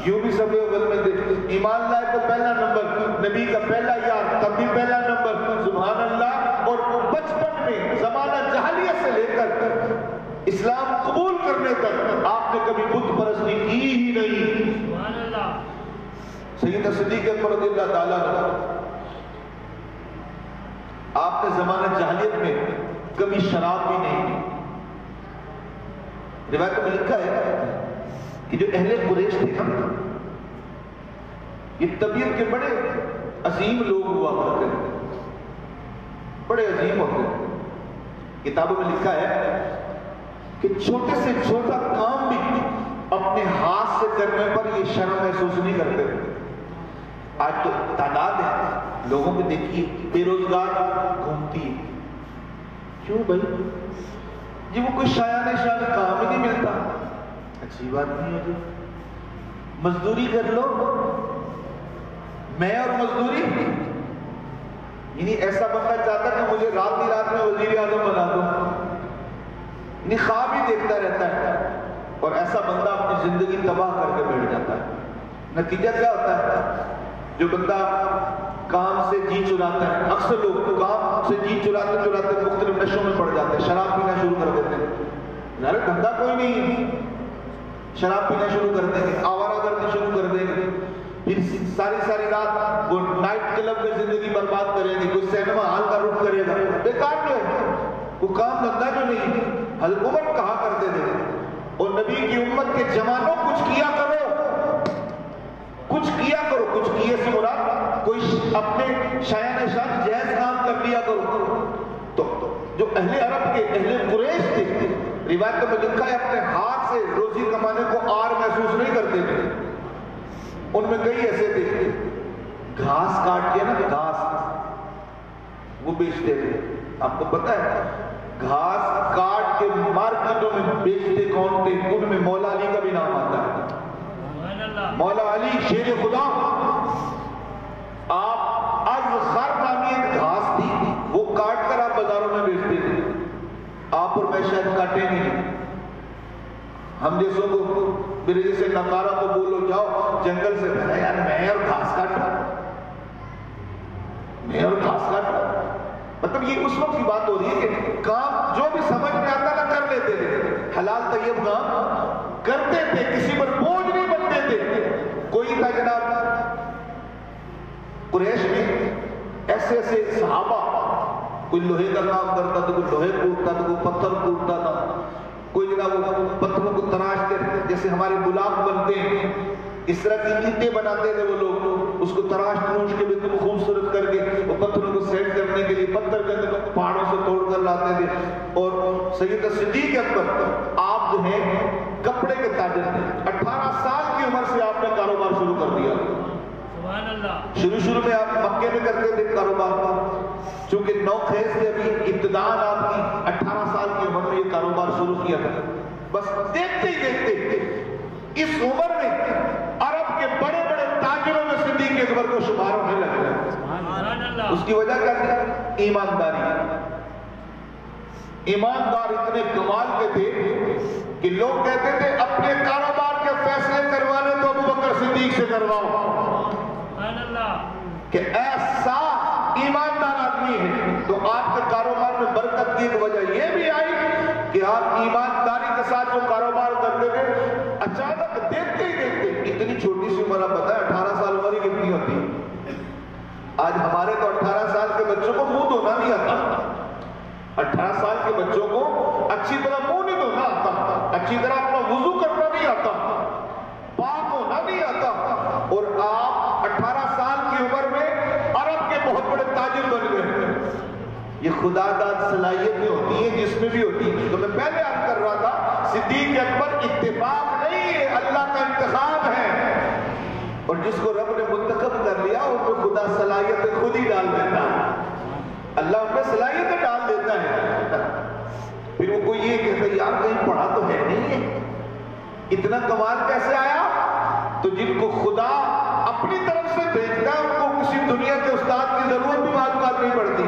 یوں بھی سب اول میں ایمان لائے تو پہلا نمبر، نبی کا پہلا یار تب بھی پہلا نمبر، سبحان اللہ. اور بچپن میں زمانہ جاہلیت سے لے کر اسلام قبول کرنے تک آپ نے کبھی بت پرستی کی ہی نہیں. سبحان اللہ. سیدنا صدیق اکبر رضی اللہ تعالیٰ عنہ، آپ نے زمانہ جاہلیت میں کبھی شراب بھی نہیں پی. روایت میں لکھا ہے کہ جو اہل قریش تھے نا، یہ طبیعت کے بڑے عظیم لوگ ہوا کرتے تھے، بڑے عظیم ہوتے تھے. کتابوں میں لکھا ہے کہ چھوٹے سے چھوٹا کام بھی اپنے ہاتھ سے کرنے پر یہ شرم محسوس نہیں کرتے تھے. آج تو تعداد ہے لوگوں کو دیکھیے بے روزگار گھومتی ہے. کیوں بھائی؟ جی وہ کوئی شایان شان کام ہی نہیں ملتا. اچھی بات نہیں ہے جی، مزدوری کر لو. میں اور مزدوری، یعنی ایسا بندہ چاہتا کہ مجھے رات ہی رات میں وزیر اعظم بنا دو، یعنی خواب ہی دیکھتا رہتا ہے. اور ایسا بندہ اپنی زندگی تباہ کر کے بیٹھ جاتا ہے. نتیجہ کیا ہوتا ہے؟ جو بندہ کام سے جی چراتا ہے، اکثر لوگ کام سے جی چراتے چراتے مختلف نشوں میں پڑ جاتے ہیں، شراب پینا شروع کر دیتے ہیں. یار دھندا کوئی نہیں ہے، شراب پینا شروع کر دیں گے، آوارہ گردی شروع کر دیں گے، پھر ساری رات وہ نائٹ کلب میں زندگی برباد کریں گے، کوئی سینما ہال کا رخ کرے گا. بیکار جو ہے وہ کام دھندا جو نہیں. حضرت عمر کہا کرتے تھے اور نبی کی امت کے جوانوں کچھ کیا کرو، کچھ کیا کرو. کچھ کیے سے مراد کوئی اپنے شایان شان جائز کام کر لیا کرو. تو جو اہل عرب کے اہل قریش تھے، روایت میں لکھا ہے اپنے ہاتھ سے روزی کمانے کو آر محسوس نہیں کرتے تھے. ان میں کئی ایسے تھے گھاس کاٹ کے نا، گھاس وہ بیچتے تھے. آپ کو پتا ہے گھاس کاٹ کے مارکیٹوں میں بیچتے کون تھے؟ ان میں مولا علی کا بھی نام آتا ہے. مولا علی شیر خدا. آپ ازخر نامی ایک گھاس تھی، وہ کاٹ کر آپ بازاروں میں بیچتے تھے. آپ اور میں شاید کاٹیں نہیں. ہم جیسوں کو میرے جیسے نکارا کو بولو جاؤ جنگل سے، یار میں اور گھاس کاٹا، میں اور گھاس کاٹا. مطلب یہ اس وقت کی بات ہو رہی ہے کہ کام جو بھی سمجھ میں آتا نا کر لیتے تھے، حلال طیب کام کرتے تھے، کسی پر بوجھ نہیں بنتے تھے. کوئی تھا جناب قریش میں ایسے ایسے صحابہ، کوئی لوہے کا کام کرتا تھا، کوئی لوہے کوٹتا تھا، کوئی پتھر کوٹتا تھا، کوئی جناب وہ پتھروں کو تراشتے تھے جیسے ہمارے گلاب بنتے ہیں، اس طرح کی اینٹیں بناتے تھے وہ لوگ. اس کو تراش تروش کے بالکل خوبصورت کر کے وہ پتھروں کو سیٹ کرنے کے لیے پتھر کے اندر پہاڑوں سے توڑ کر لاتے تھے. اور سیدنا صدیق اکبر آپ جو ہیں کپڑے کے تاجر تھے. 18 سال کی عمر سے آپ نے کاروبار شروع کر دیا. سبحان اللہ. شروع میں آپ مکے میں کرتے تھے کاروبار، چونکہ نوخیز سے ابھی ابتداءً آپ کی 18 سال کی عمر میں یہ کاروبار شروع کیا تھا. بس دیکھتے ہی دیکھتے اس عمر میں عرب کے بڑے بڑے تاجروں میں صدیق اکبر کو شمار ہونے لگ گیا. اس کی وجہ کیا تھی؟ ایمانداری. ایماندار اتنے کمال کے تھے کہ لوگ کہتے تھے اپنے کاروبار کے فیصلے کروانے تو ابو بکر صدیق سے کرواؤ، سبحان اللہ، کہ ایسا ایماندار آدمی ہے۔ تو آپ کے کاروبار میں برکت کی ایک وجہ یہ بھی آئی کہ آپ ایمانداری کے ساتھ جو کاروبار کرتے تھے، اچانک دیکھتے ہی دیکھتے اتنی چھوٹی سی عمر، آپ بتائیں 18 سال عمر ہی کتنی ہوتی ہے؟ آج ہمارے تو 18 سال کے بچوں کو منہ دھونا نہیں آتا، 18 سال کے بچوں کو اچھی طرح منہ نہیں دھونا آتا، اچھی طرح اپنا وضو کرنا نہیں آتا، پاک ہونا نہیں آتا، اور آپ 18 سال کی عمر میں عرب کے بہت بڑے تاجر بن گئے۔ یہ خدا داد صلاحیتیں ہوتی ہیں جس میں بھی ہوتی ہیں۔ تو میں پہلے عرض کر رہا تھا صدیق اکبر اتفاق نہیں ہے، اللہ کا انتخاب ہے، اور جس کو رب نے منتخب کر لیا ان میں خدا صلاحیتیں خود ہی ڈال دیتا ہے، اللہ ان میں صلاحیتیں ڈال دیتا ہے۔ پھر وہ کوئی یہ کہتا ہے یار کہیں پڑھا تو ہے نہیں ہے، اتنا کمال کیسے آیا؟ تو جن کو خدا اپنی طرف سے بھیجتا ہے ان کو کسی دنیا کے استاد کی ضرورت بھی معلومات نہیں پڑتی،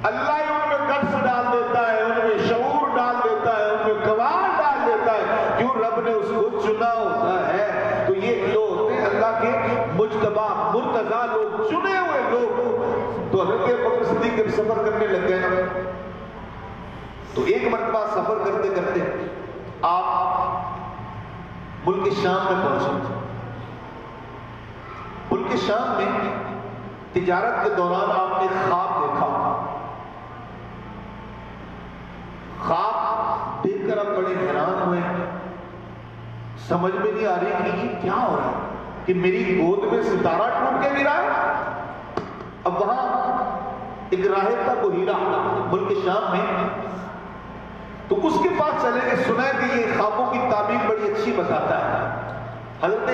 اللہ ہی ان میں گٹس ڈال دیتا ہے، ان میں شعور ڈال دیتا ہے، ان میں کمال ڈال دیتا ہے، کیوں رب نے اس کو چنا ہوتا ہے۔ تو یہ لوگ اللہ کے مجتبی مرتضی لوگ، چنے ہوئے لوگ۔ تو حضرت ابوبکر صدیق جب سفر کرنے لگ گئے نا، تو ایک مرتبہ سفر کرتے کرتے آپ ملک شام میں پہنچے۔ ملک شام میں تجارت کے دوران آپ نے خواب دیکھا، خواب دیکھ کر آپ بڑے حیران ہوئے، سمجھ میں نہیں آ رہی کہ یہ کیا ہو رہا ہے، کہ میری گود میں ستارہ ٹوٹ کے گرا ہے۔ اب وہاں ایک راہب تھا بحیرہ ملک شام میں، تو اس کے پاس چلے گئے، سنا ہے کہ یہ خوابوں کی تعبیر بڑی اچھی بتاتا ہے۔ حضرت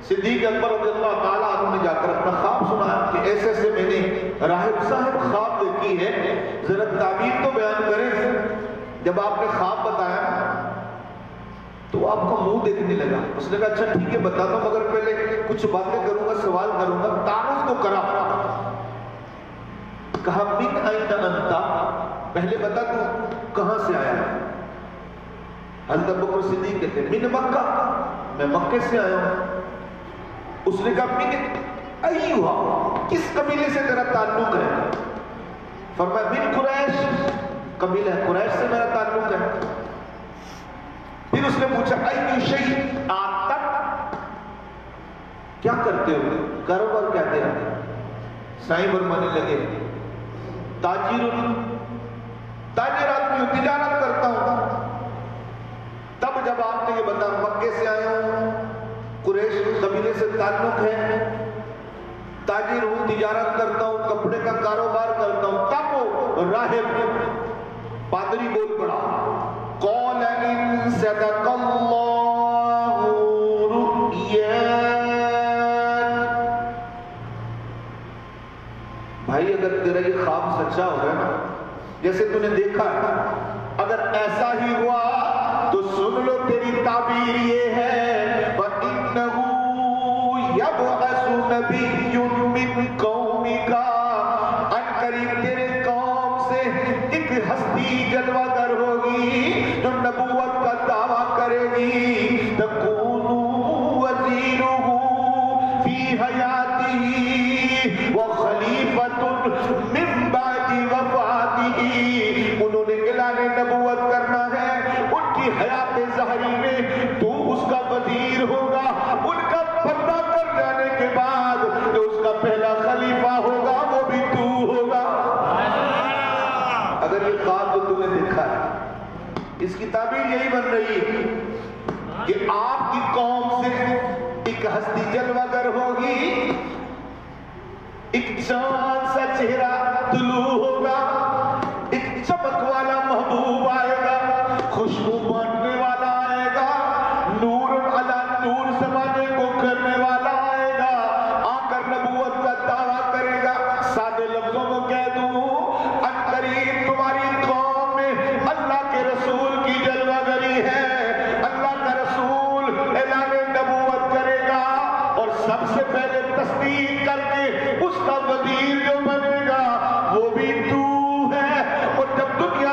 صدیق اکبر رضی اللہ تعالیٰ عنہ نے جا کر اپنا خواب سنا کہ ایسے ایسے میں نے راہب صاحب خواب دیکھی ہے، ذرا تعبیر تو بیان کریں۔ جب آپ نے خواب بتایا تو آپ کا منہ دیکھنے لگا، اس نے کہا اچھا ٹھیک ہے بتاتا ہوں، مگر پہلے کچھ باتیں کروں گا، سوال کروں گا، تعارف تو کرا۔ کہا من این انت، پہلے بتا تو کہاں سے آیا ہے؟ حضرت ابوبکر صدیق کہتے ہیں من مکہ، میں مکے سے آیا ہوں۔ اس نے کہا من ایوہا، کس قبیلے سے تیرا تعلق ہے؟ فرمایا من قریش، قبیلہ قریش سے میرا تعلق ہے۔ پھر اس نے پوچھا ایو شیء آتک، کیا کرتے ہو؟ کاروبار کیا تیرا؟ سائیں فرمانے لگے تاجر آدمی ہوں، تجارت کرتا ہوں۔ تب جب آپ نے یہ بتا مکے سے آیا ہوں، قریش قبیلے سے تعلق ہے، تاجر ہوں، تجارت کرتا ہوں، کپڑے کا کاروبار کرتا ہوں، تب وہ راہب پادری بول پڑا قال ان صدق اللہ رؤیاک، بھائی اگر تیرا یہ خواب سچا ہو گیا نا، جیسے تو نے دیکھا ہے، اگر ایسا ہی ہوا تو سن لو تیری تعبیر یہ ہے وَإِنَّهُ يَبْعَثُ نَبِيٌّ مِّن قَوْمِكَ، ان قریب تیرے قوم سے ایک ہستی جلوہ گر ہوگی جو نبوت کا دعویٰ کرے گی، تَكُونُ وَزِيرُهُ فِي حَيَاتِهِ وَخَلِيفَةٌ مِّن بَعْدِ وَفَاتِهِ، انہوں نے اعلان نبوت کرنا ہے، ان کی حیات ظاہری میں تو اس کا وزیر ہوگا، ان کا پردہ کر جانے کے بعد جو اس کا پہلا خلیفہ ہوگا وہ بھی تو ہوگا۔ اگر یہ خواب جو تم نے دیکھا ہے، اس کی تعبیر یہی بن رہی ہے کہ آپ کی قوم سے ایک ہستی جلوہ گر ہوگی، ایک چاند سا چہرہ طلوع ہوگا، ایک چمک والا محبوب آئے گا، خوشبو بانٹنے والا آئے گا، نور علی نور زمانے کو کرنے والا آئے گا، آ کر نبوت کا دعویٰ کرے گا۔ سادے لفظوں میں کہہ دوں ان قریب تمہاری قوم میں اللہ کے رسول کی جلوہ گری ہے، اللہ کا رسول اعلان نبوت کرے گا، اور سب سے پہلے تصدیق کر کے اس کا وزیر جو بنے گا وہ بھی تو ہے، اور جب دنیا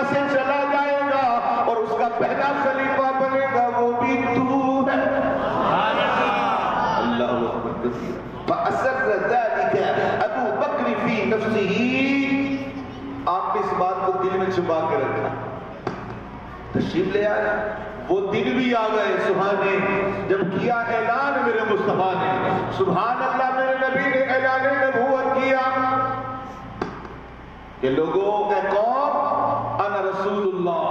میں چھپا کے رکھا. تشریف لے آئے. وہ دن بھی آ گئے سبحانے جب کیا اعلان میرے مصطفیٰ نے. سبحان اللہ, میرے نبی نے اعلان نبوت کیا کہ لوگوں اے قوم انا رسول اللہ.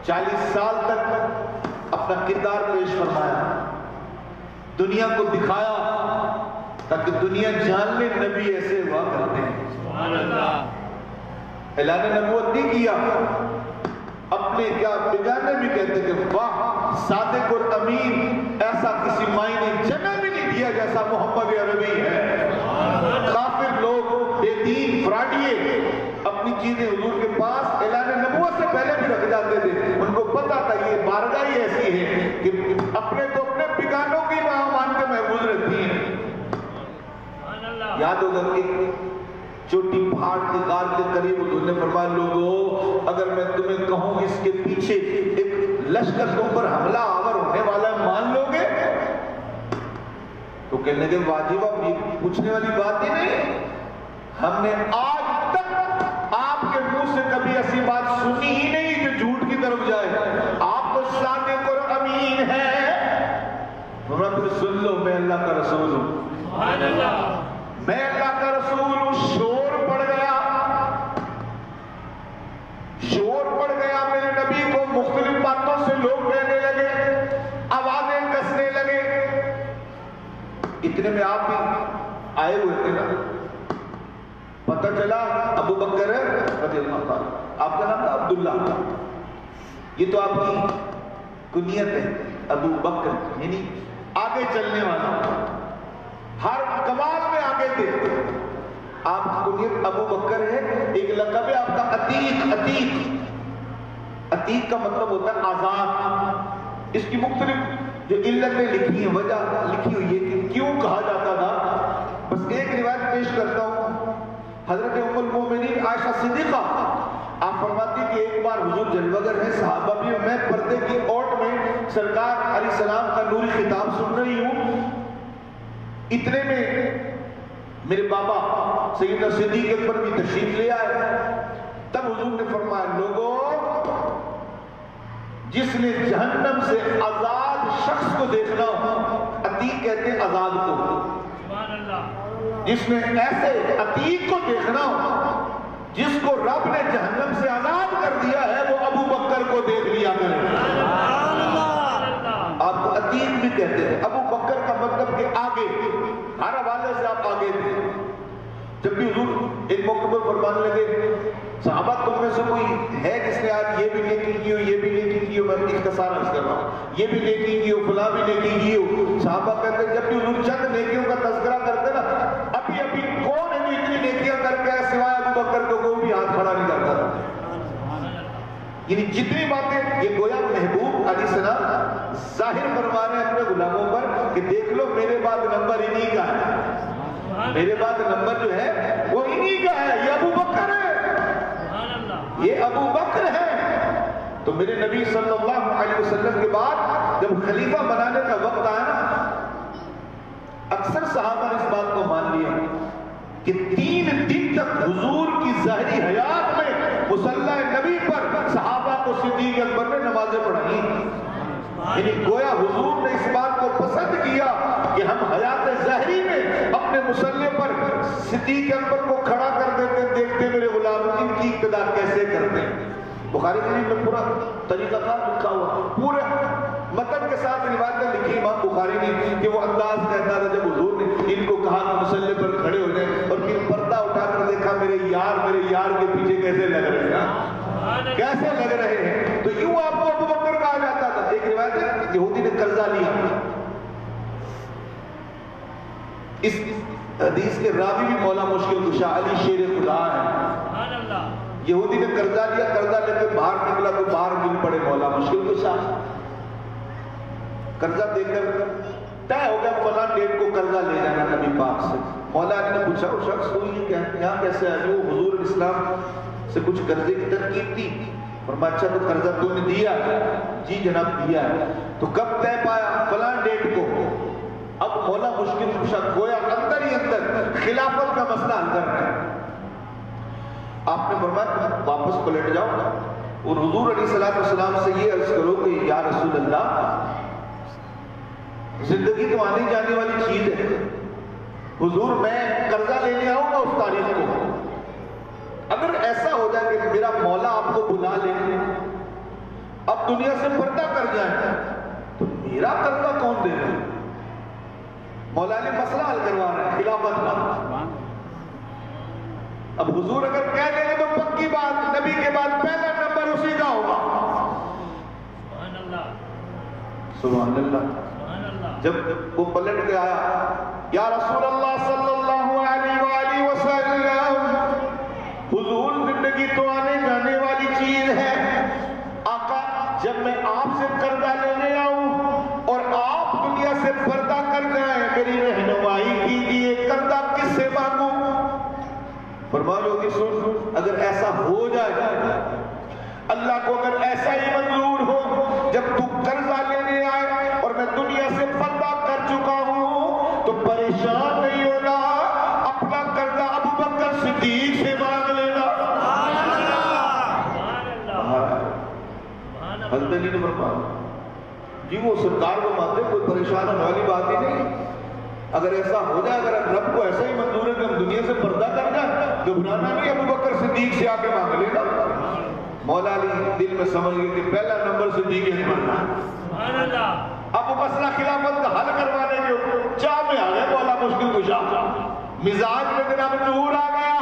40 سال تک اپنا کردار پیش فرمایا, دنیا کو دکھایا تاکہ دنیا جان لے نبی ایسے ہوا کرتے ہیں. سبحان اللہ. اعلان نبوت نہیں کیا, اپنے کیا بگانے بھی کہتے کہ واہ صادق اور امین, ایسا کسی مائی نے جمع بھی نہیں دیا جیسا محمد عربی ہے. کافر لوگ بے دین فراڈیے اپنی چیزیں حضور کے پاس اعلان نبوت سے پہلے بھی رکھ جاتے تھے. ان کو پتا تھا یہ بارگاہ ہی ایسی ہے کہ اپنے تو اپنے بگانوں کی وہاں مان کے محفوظ رکھتی ہیں. یاد ہوگا کہ چوٹی پہاڑ کے غار کے قریب حضور نے فرمایا لوگوں اگر میں تمہیں کہوں اس کے پیچھے ایک لشکر تم پر حملہ آور ہونے والا ہے مان لو گے؟ تو کہنے لگے واجب اب یہ پوچھنے والی بات ہی نہیں, ہم نے آج تک آپ کے منہ سے کبھی ایسی بات سنی ہی نہیں جو جھوٹ کی طرف جائے. آپ تو صادق اور امین ہیں. پھر سن لو میں اللہ کا رسول ہوں. سبحان اللہ. میں اللہ کا رسول ہوں. شور پڑ گیا, شور پڑ گیا میرے نبی کو مختلف باتوں سے لوگ کہنے لگے, آوازیں کسنے لگے. اتنے میں آپ بھی آئے ہوئے تھے نا, پتہ چلا ابو بکر رضی اللہ عنہ, آپ کا نام تھا عبداللہ, یہ تو آپ کی کنیت ہے ابو بکر یعنی آگے چلنے والا, ہر کمال میں آگے تھے. آپ کی کنیت ابو بکر ہے. ایک لقب ہے آپ کا عتیق. عتیق, عتیق کا مطلب ہوتا ہے آزاد. اس کی مختلف جو علتیں لکھی ہیں, وجہ لکھی ہوئی ہے کہ کیوں کہا جاتا تھا. بس ایک روایت پیش کرتا ہوں. حضرت ام المومنین عائشہ صدیقہ آپ فرماتی کہ ایک بار حضور جلوگر ہیں, صحابہ بھی, میں پردے کی اوٹ میں سرکار علیہ السلام کا نوری خطاب سن رہی ہوں. اتنے میں میرے بابا سیدنا صدیق اکبر بھی تشریف لے آئے. تب حضور نے فرمایا لوگوں جس نے جہنم سے آزاد شخص کو دیکھنا ہو, عتیق کہتے ہیں آزاد کو, سبحان اللہ, جس نے ایسے عتیق کو دیکھنا ہو جس کو رب نے جہنم سے آزاد کر دیا ہے وہ ابو بکر کو دیکھ لیا کرے. آپ کو عتیق بھی کہتے ہیں. ابو بکر کا مطلب کہ آگے, ہر حوالے سے آپ آگے تھے. جب بھی حضور ایک موقع پر فرمانے لگے صحابہ تم میں سے کوئی ہے جس نے آج یہ بھی نیکی کی ہو, یہ بھی نیکی کی ہو, میں اختصار عرض کر رہا ہوں, یہ بھی نیکی کی ہو, فلاں بھی نیکی کی ہو. صحابہ کہتے ہیں جب بھی حضور چند نیکیوں کا تذکرہ کرتے نا, ابھی ابھی کون ہے جو اتنی نیکیاں کر کے سوائے ابو بکر کو کوئی بھی ہاتھ کھڑا نہیں کرتا تھا. یعنی جتنی باتیں یہ گویا محبوب علیہ السلام ظاہر فرما رہے ہیں اپنے غلاموں پر کہ دیکھ لو میرے بعد نمبر انہی کا ہے, میرے بعد نمبر جو ہے وہ انہی کا ہے, یہ ابو بکر ہے, یہ ابو بکر ہے. تو میرے نبی صلی اللہ علیہ وسلم کے بعد جب خلیفہ بنانے کا وقت آیا نا, اکثر صحابہ نے اس بات کو مان لیا کہ 3 دن تک حضور کی ظاہری حیات میں مصلی نبی پر صحابہ کو صدیق اکبر نے نمازیں پڑھائیں. یعنی گویا حضور نے اس بات کو پسند کیا کہ ہم حیات ظاہری میں اپنے مصلی پر صدیق اکبر کو کھڑا کر دیتے, دیکھتے میرے غلام ان کی اقتدا کیسے کرتے ہیں. بخاری شریف میں پورا طریقہ کار لکھا ہوا, پورے متن کے ساتھ روایتیں لکھی امام بخاری نے کہ وہ انداز کہتا تھا جب حضور نے ان کو کہا کہ مصلی پر کھڑے ہو جائیں اور پھر پردہ اٹھا کر دیکھا میرے یار کے پیچھے کیسے لگ رہے ہیں, کیسے لگ رہے ہیں. تو یوں آپ کو ابو بکر کہا جاتا تھا. ایک روایت ہے یہودی نے قرضہ لیا, اس حدیث کے راوی بھی مولا مشکل کشا علی شیر خدا ہے. یہودی نے قرضہ لیا, قرضہ لے کے باہر نکلا تو باہر مل پڑے مولا مشکل کشا. قرضہ دے کر طے ہو گیا فلاں ڈیٹ کو قرضہ لے جانا نبی پاک سے. مولا علی نے پوچھا وہ شخص ہوئی یہاں کیسے آئے؟ وہ حضور اسلام سے کچھ قرضے کی ترکیب تھی. فرمایا اچھا تو قرضہ تو نے دیا؟ جی جناب دیا ہے. تو کب طے پایا؟ فلاں ڈیٹ کو. اب مولا مشکل کشا گویا اندر ہی اندر خلافت کا مسئلہ حل کر رہے ہیں. آپ نے فرمایا واپس پلٹ جاؤ اور حضور علیہ السلام سے یہ عرض کرو کہ یا رسول اللہ زندگی تو آنے جانے والی چیز ہے، حضور میں قرضہ لینے آؤں گا اس تاریخ کو، اگر ایسا ہو جائے کہ میرا مولا آپ کو بلا لے اب دنیا سے پردہ کر جائے تو میرا قرضہ کون دے گا؟ مولا نے مسئلہ حل کروا رہے ہیں خلافت کا۔ اب حضور اگر کہہ دیں گے تو پکی بات نبی کے بعد پہلا نمبر اسی کا ہوگا۔ سبحان اللہ سبحان اللہ۔ سبحان اللہ۔ جب وہ پلٹ کے آیا یا رسول اللہ صلی اللہ علیہ وآلہ وسلم حضور زندگی تو آنے جانے والی چیز ہے، آقا جب میں آپ سے قرضہ لینے آؤں اور آپ دنیا سے پردہ کر جائیں میری رہنمائی کیجیے، قرضہ کس سے مانگوں؟ فرمایا کہ سن اگر ایسا ہو جائے اللہ کو اگر ایسا ہی منظور ہو جب تو قرضہ لینے آئے اور میں دنیا سے پردہ کر چکا ہوں تو پریشان نہیں ہونا، اپنا قرضہ ابوبکر صدیق سے مانگ لینا۔ حضرت علی نے فرمایا جی وہ سرکار کو مانتے کوئی پریشان ہونے والی بات ہی نہیں، اگر ایسا ہو جائے اگر رب کو ایسا ہی منظور ہے کہ ہم دنیا سے پردہ کر جائیں گھبرانا نہیں، ابوبکر صدیق سے آ کے مانگ لینا۔ مولا علی دل میں سمجھ گئے کہ پہلا نمبر صدیق ہی بننا۔ سبحان اللہ۔ اب وہ مسئلہ خلافت کا حل کروانے کے چاہ میں آ گئے مولا مشکل کشا، مزاج میں جناب نور آ گیا،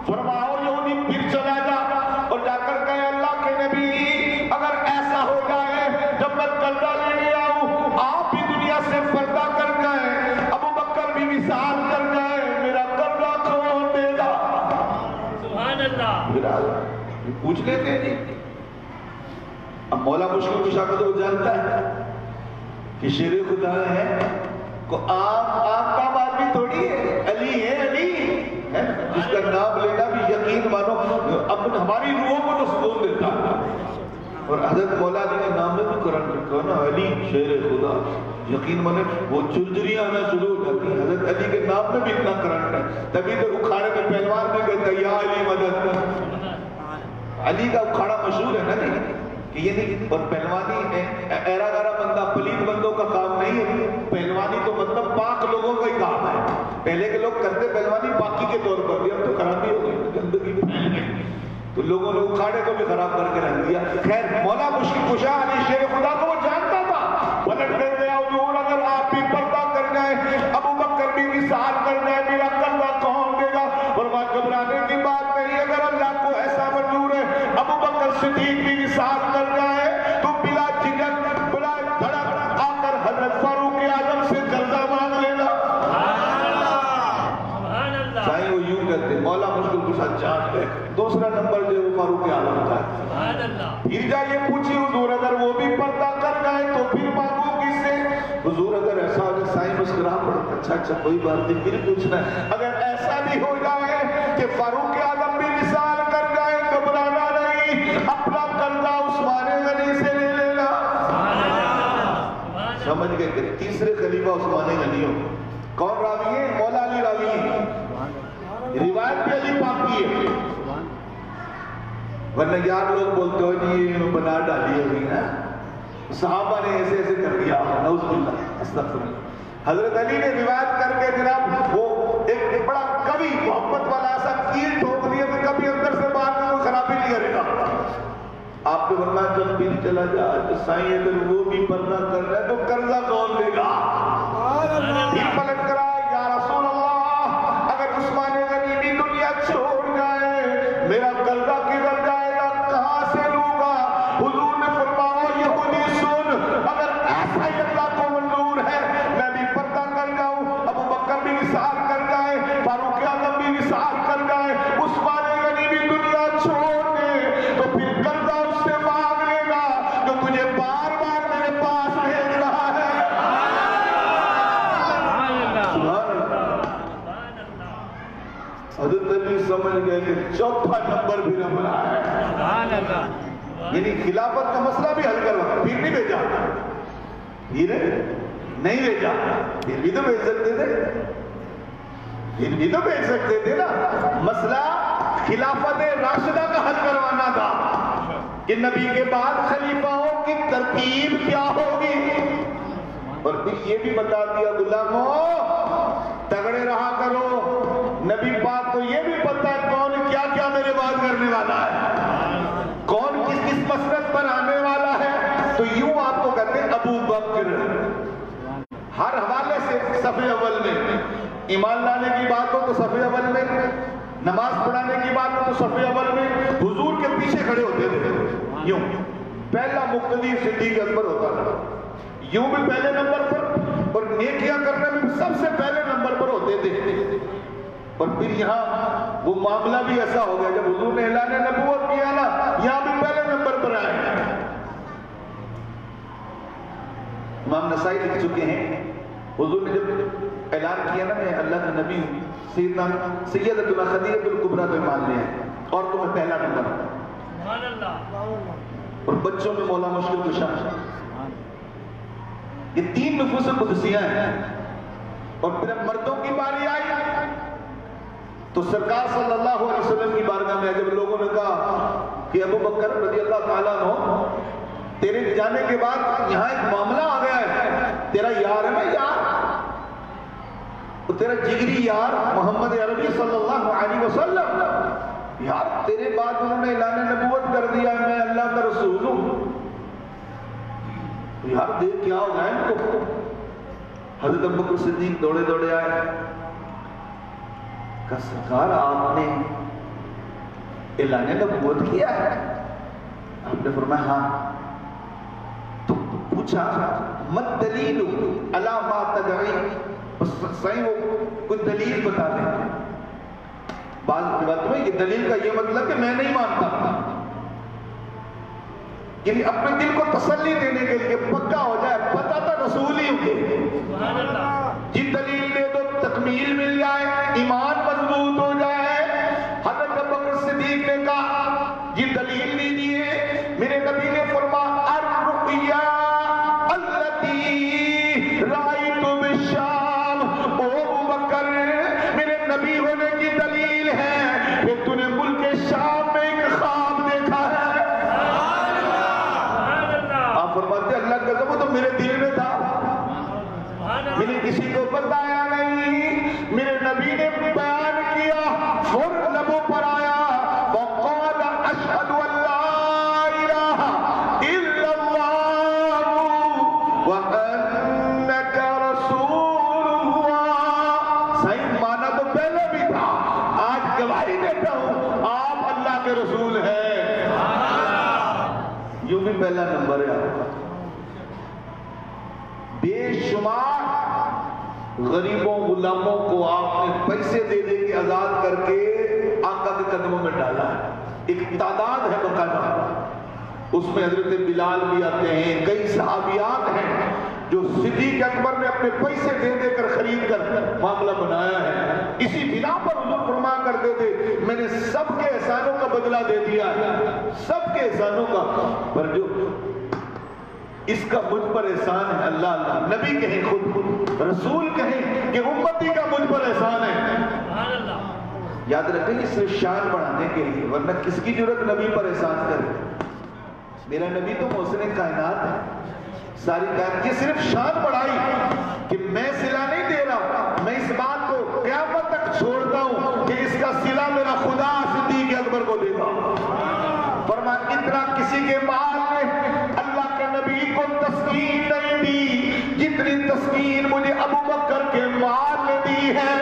فرماؤ یہودی پھر چلا جا اور جا کر کہے اللہ کے نبی اگر ایسا ہو جائے جب میں قرضہ لینے آؤں آپ بھی دنیا سے پردہ کر جائیں ابوبکر بھی وصال کر جائے میرا قرضہ کون دے گا؟ سبحان اللہ۔ پوچھ لیتے ہیں جی۔ اب مولا مشکل کشا کو تو وہ جانتا ہے کہ شیر خدا ہے کو آپ کا بات بھی تھوڑی ہے، علی ہے علی ہے جس کا نام لینا بھی یقین مانو اب ہماری روحوں کو تو سکون دیتا ہے۔ اور حضرت مولا علی کے نام میں بھی قرآن لکھا نا علی شیر خدا، یقین مانے وہ چلجریاں آنا شروع ہو جاتی ہیں۔ حضرت علی کے نام میں بھی اتنا قرآن ہے، تبھی تو اکھاڑے میں پہلوان بھی کہتا ہے یا علی مدد۔ علی کا اکھاڑا مشہور ہے نا جی کہ یہ نہیں، اور پہلوانی ایرا گارا بندہ پلیت بندوں کا کام نہیں ہے، پہلوانی تو مطلب پاک لوگوں کا ہی کام ہے۔ پہلے کے لوگ کرتے پہلوانی پاکی کے طور پر، اب تو خرابی ہو گئی، گندگی پھیل گئی تو لوگوں نے اکھاڑے کو بھی خراب کر کے رکھ دیا۔ خیر مولا مشکل کشا علی شیر خدا کو وہ جانتا تھا، پلٹ کر گیا حضور اگر آپ بھی پردہ کر جائیں ابوبکر بھی وصال کر جائے میرا قرضہ کون دے گا؟ فرمایا گھبرانے کی بات نہیں، اگر اللہ کو ایسا منظور ہے ابوبکر صدیق بھی وصال کر جائے تو بلا جھجک بلا دھڑک آ کر حضرت فاروق اعظم سے قرضہ مانگ لینا۔ سبحان اللہ۔ چاہے وہ یوں کہتے مولا مشکل کشا جانتے ہیں دوسرا نمبر جو وہ فاروق اعظم کا ہے۔ سبحان اللہ۔ پھر جا یہ پوچھی حضور اگر وہ بھی پردہ کر جائے تو پھر مانگو کس سے؟ حضور اگر ایسا ہو جائے سائیں مسکرا پڑتا اچھا کوئی بات نہیں پھر پوچھنا ہے، اگر ایسا بھی ہو جائے کہ فاروق اعظم بھی وصال کر جائے گھبرانا نہیں، اپنا قرضہ عثمان غنی سے لے لینا۔ سمجھ گئے کہ تیسرے خلیفہ عثمان غنی ہو کون راوی ہے؟ مولا علی راوی ہے، روایت بھی علی پاک کی ہے، ورنہ یار لوگ بولتے ہو جی یہ بنا ڈالی ہوئی نا صحابہ نے ایسے ایسے کر دیا، نعوذ باللہ استغفر اللہ۔ حضرت علی نے روایت کر کے جناب وہ ایک بڑا کبھی محبت والا ایسا کیل ٹھوک دیا کہ کبھی اندر سے باہر میں کوئی خرابی نہیں کرے گا۔ آپ نے فرمایا جب پھر چلا جا سائیں اگر وہ بھی پردہ کر رہا ہے تو قرضہ کون دے گا؟ پھر پلٹ کر آئے یا رسول اللہ اگر عثمان غنی بھی دنیا چھوڑ جائے میرا قرضہ کدھر جائے گا کہاں سے لوں گا؟ حضور نے فرمایا یہودی سن اگر ایسا ہی اللہ کو منظور ہے میں بھی پردہ کر جاؤں ابوبکر بھی وصال کر جائے فاروق اعظم بھی وصال کر جائے عثمان غنی بھی دنیا چھوڑ دے تو پھر قرضہ اس سے مانگ لے گا جو تجھے بار بار میرے پاس بھیج رہا ہے۔ حضرت علی سمجھ گئے کہ چوتھا نمبر بھی نہ بنا ہے، یعنی خلافت کا مسئلہ بھی حل کروا پھر نہیں بھیجا، پھر نہیں بھیجا، پھر بھی تو بھیج سکتے تھے، پھر بھی تو بھیج سکتے تھے نا۔ مسئلہ خلافت راشدہ کا حل کروانا تھا کہ نبی کے بعد خلیفاؤں کی ترتیب کیا ہوگی، اور پھر یہ بھی بتا دیا غلاموں تگڑے رہا کرو، نبی پاک کو یہ بھی پتا ہے کون کیا کیا میرے بعد کرنے والا ہے، کون کس کس مسلک پر آنے والا ہے۔ تو یوں آپ کو کہتے ہیں ابو بکر، ہر حوالے سے صف اول میں، ایمان لانے کی بات ہو تو صف اول میں، نماز پڑھانے کی بات ہو تو صف اول میں، حضور کے پیچھے کھڑے ہوتے تھے، یوں پہلا مقتدی صدیق اکبر ہوتا تھا، یوں بھی پہلے نمبر پر، اور نیکیاں کرنے میں سب سے پہلے نمبر پر ہوتے تھے۔ اور پھر یہاں وہ معاملہ بھی ایسا ہو گیا جب حضور نے اعلان نبوت کیا نا، یہاں بھی پہلے نمبر پر آئے۔ امام نسائی لکھ چکے ہیں حضور نے جب اعلان کیا نا میں اللہ کا نبی ہوں، سیدتنا خدیجہ الکبریٰ تو مان لیا اور تمہیں پہلا نمبر، سبحان اللہ، اور بچوں میں مولا مشکل کشا، یہ 3 نفوس قدسیاں ہیں۔ اور پھر اب مردوں کی باری آئی تو سرکار صلی اللہ علیہ وسلم کی بارگاہ میں جب لوگوں نے کہا کہ ابو بکر رضی اللہ تعالیٰ عنہ تیرے جانے کے بعد یہاں ایک معاملہ آ گیا ہے، تیرا یار ہے نا یار، تو تیرا جگری یار محمد عربی صلی اللہ علیہ وسلم، یار تیرے بعد انہوں نے اعلان نبوت کر دیا میں اللہ کا رسول ہوں، یار دیکھ کیا ہوگا ان کو۔ حضرت ابوبکر صدیق دوڑے دوڑے آئے، کہا سرکار آپ نے اعلان نبوت کیا ہے؟ آپ نے فرمایا ہاں۔ تو پوچھا مت دلیل علی ما تدعی، صحیح وہ کوئی دلیل بتا دیں۔ بعض روایت میں یہ دلیل کا یہ مطلب کہ میں نہیں مانتا، یعنی اپنے دل کو تسلی دینے کے لیے پکا ہو جائے پتہ تھا رسول ہی ہوگے، سبحان اللہ، جی دلیل دے دو تکمیل مل جائے، ایمان مضبوط ہو جائے۔ حضرت ابوبکر صدیق نے کہا جی دلیل دیجیے، میرے نبی نے فرمایا الرؤیا التی رأیت بالشام، او ابوبکر میرے نبی ہونے کی دلیل ہے کہ تو نے ملک شام میں ایک خواب دیکھا ہے۔ آپ فرماتے اللہ کا قسم تو میرے دل میں تھا، میں نے کسی کو بتایا نہیں، میرے نبی نے بیان کیا، فور لبوں پر آیا وقال اشہد ان لا الہ الا اللہ وانک رسول اللہ۔ صحیح معنی تو پہلے بھی تھا، آج گواہی دیتا ہوں آپ اللہ کے رسول ہیں، یوں بھی پہلا نمبر ہے آپ کا۔ بے شمار غریبوں غلاموں کو آپ نے پیسے دے دے کے آزاد کر کے آقا کے قدموں میں ڈالا ہے، ایک تعداد ہے باقاعدہ، اس میں حضرت بلال بھی آتے ہیں، کئی صحابیات ہیں جو صدیق اکبر نے اپنے پیسے دے دے کر خرید کر معاملہ بنایا ہے۔ اسی بنا پر حضور فرمایا کرتے تھے میں نے سب کے احسانوں کا بدلہ دے دیا ہے، سب کے احسانوں کا، پر جو اس کا مجھ پر احسان ہے اللہ اللہ، نبی کہیں خود رسول کہیں کہ امتی کا مجھ پر احسان ہے۔ سبحان اللہ، یاد رکھیں یہ صرف شان بڑھانے کے لیے، ورنہ کس کی جرت نبی پر احسان کرے؟ میرا نبی تو محسن کائنات ہے، ساری کائنات، یہ صرف شان بڑھائی کہ میں صلہ نہیں دے رہا، میں اس بات کو قیامت تک چھوڑتا ہوں کہ اس کا صلہ میرا خدا صدیق اکبر کو دے گا۔ فرمایا اتنا کسی کے مال میں اللہ کے نبی کو تسکین نہیں دی جتنی تسکین مجھے ابوبکر کے مال نے دی ہے۔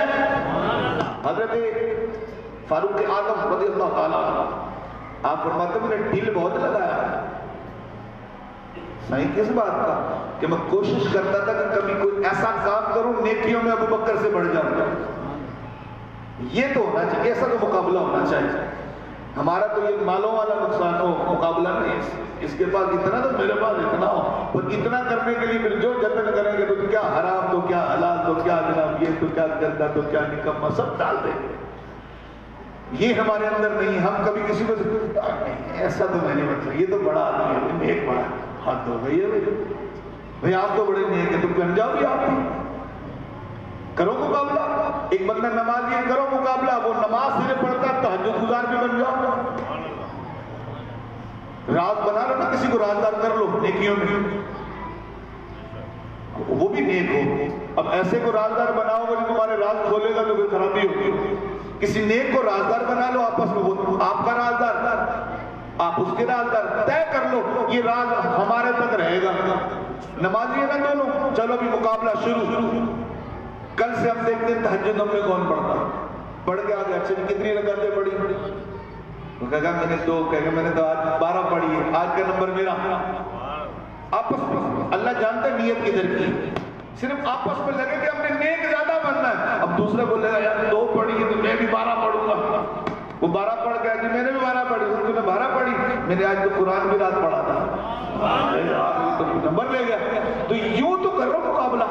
حضرت فاروق اعظم رضی اللہ تعالیٰ آپ فرماتے ہیں میں نے دل بہت لگایا، صحیح کس بات کا کہ میں کوشش کرتا تھا کہ کبھی کوئی ایسا کام کروں نیکیوں میں ابوبکر سے بڑھ جاؤں، یہ تو ہونا چاہیے، ایسا تو مقابلہ ہونا چاہیے۔ ہمارا تو یہ مالوں والا نقصان ہو مقابلہ نہیں، اس کے پاس اتنا تو میرے پاس اتنا ہو، پر اتنا کرنے کے لیے پھر جو جتن کریں گے تو کیا حرام تو کیا حلال تو کیا جناب، یہ تو کیا گندا تو کیا نکما، سب ڈال دیں گے۔ یہ ہمارے اندر نہیں، ہم کبھی کسی کو نہیں ایسا تو میں نہیں بتا، یہ تو بڑا آدمی ہے، نیک بڑا حد ہو گئی ہے بھائی آپ تو بڑے نیک ہیں، تم کہنے جاؤ گے آپ کرو مقابلہ. ایک بندہ نمازی ہے، کرو مقابلہ. وہ نماز صرف پڑھتا ہے، تہجد گزار بھی بن جاؤ. راز بنا لو نا، کسی کو رازدار کر لو نیکیوں میں، وہ بھی نیک ہو. اب ایسے کو رازدار بناؤ گے جو تمہارے راز کھولے گا تو پھر خرابی ہوگی. کسی نیک کو رازدار بنا لو آپس میں، وہ آپ کا رازدار، آپ اس کے رازدار. طے کر لو یہ راز ہمارے تک رہے گا. نمازی ہے نا دونوں، چلو بھی مقابلہ شروع. کل سے ہم دیکھتے ہیں تہجد ہم میں کون پڑھتا. پڑھ کے آگے اچھا کتنی رکعتیں پڑھی؟ وہ کہا میں نے 2، کہا میں نے تو آج 12 پڑھی ہے، آج کا نمبر میرا. آپس میں اللہ جانتا ہے نیت کدھر کی، صرف آپس میں لگے کہ ہم نے نیک زیادہ بننا ہے. اب دوسرے بولے گا یار 2 پڑھی ہے تو میں بھی 12 پڑھوں گا. وہ 12 پڑھ گیا کہ میں نے بھی 12 پڑھی. تو نے 12 پڑھی، میں نے آج تو قرآن بھی رات پڑھا تھا، تو نمبر لے گیا. تو یوں تو کرو مقابلہ،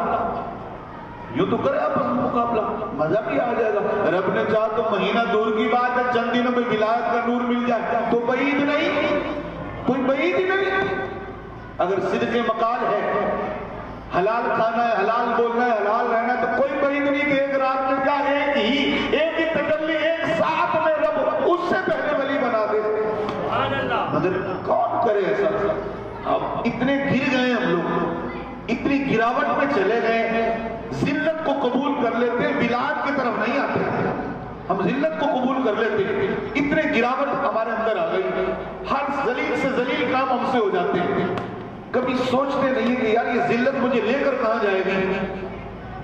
یوں تو کرے آپس میں مقابلہ، مزہ بھی آ جائے گا. رب نے چاہا تو مہینہ دور کی بات ہے، چند دنوں میں ولایت کا نور مل جائے تو بعید نہیں، کوئی بعید ہی نہیں. اگر صدق مقال ہے، حلال کھانا ہے، حلال بولنا ہے، حلال رہنا ہے، تو کوئی بعید نہیں کہ ایک رات میں کیا ایک ہی تجلی ایک ساتھ میں رب اس سے پہلے ولی بنا دے. مگر کون کرے ایسا؟ اب اتنے گر گئے ہم لوگ، اتنی گراوٹ میں چلے گئے ہیں، ذلت کو قبول کر لیتے ہیں، ولایت کی طرف نہیں آتے. ہم ذلت کو قبول کر لیتے ہیں، اتنے گراوٹ ہمارے اندر آ گئی. ہر ذلیل سے ذلیل کام ہم سے ہو جاتے ہیں. کبھی سوچتے نہیں کہ یار یہ ذلت مجھے لے کر کہاں جائے گی.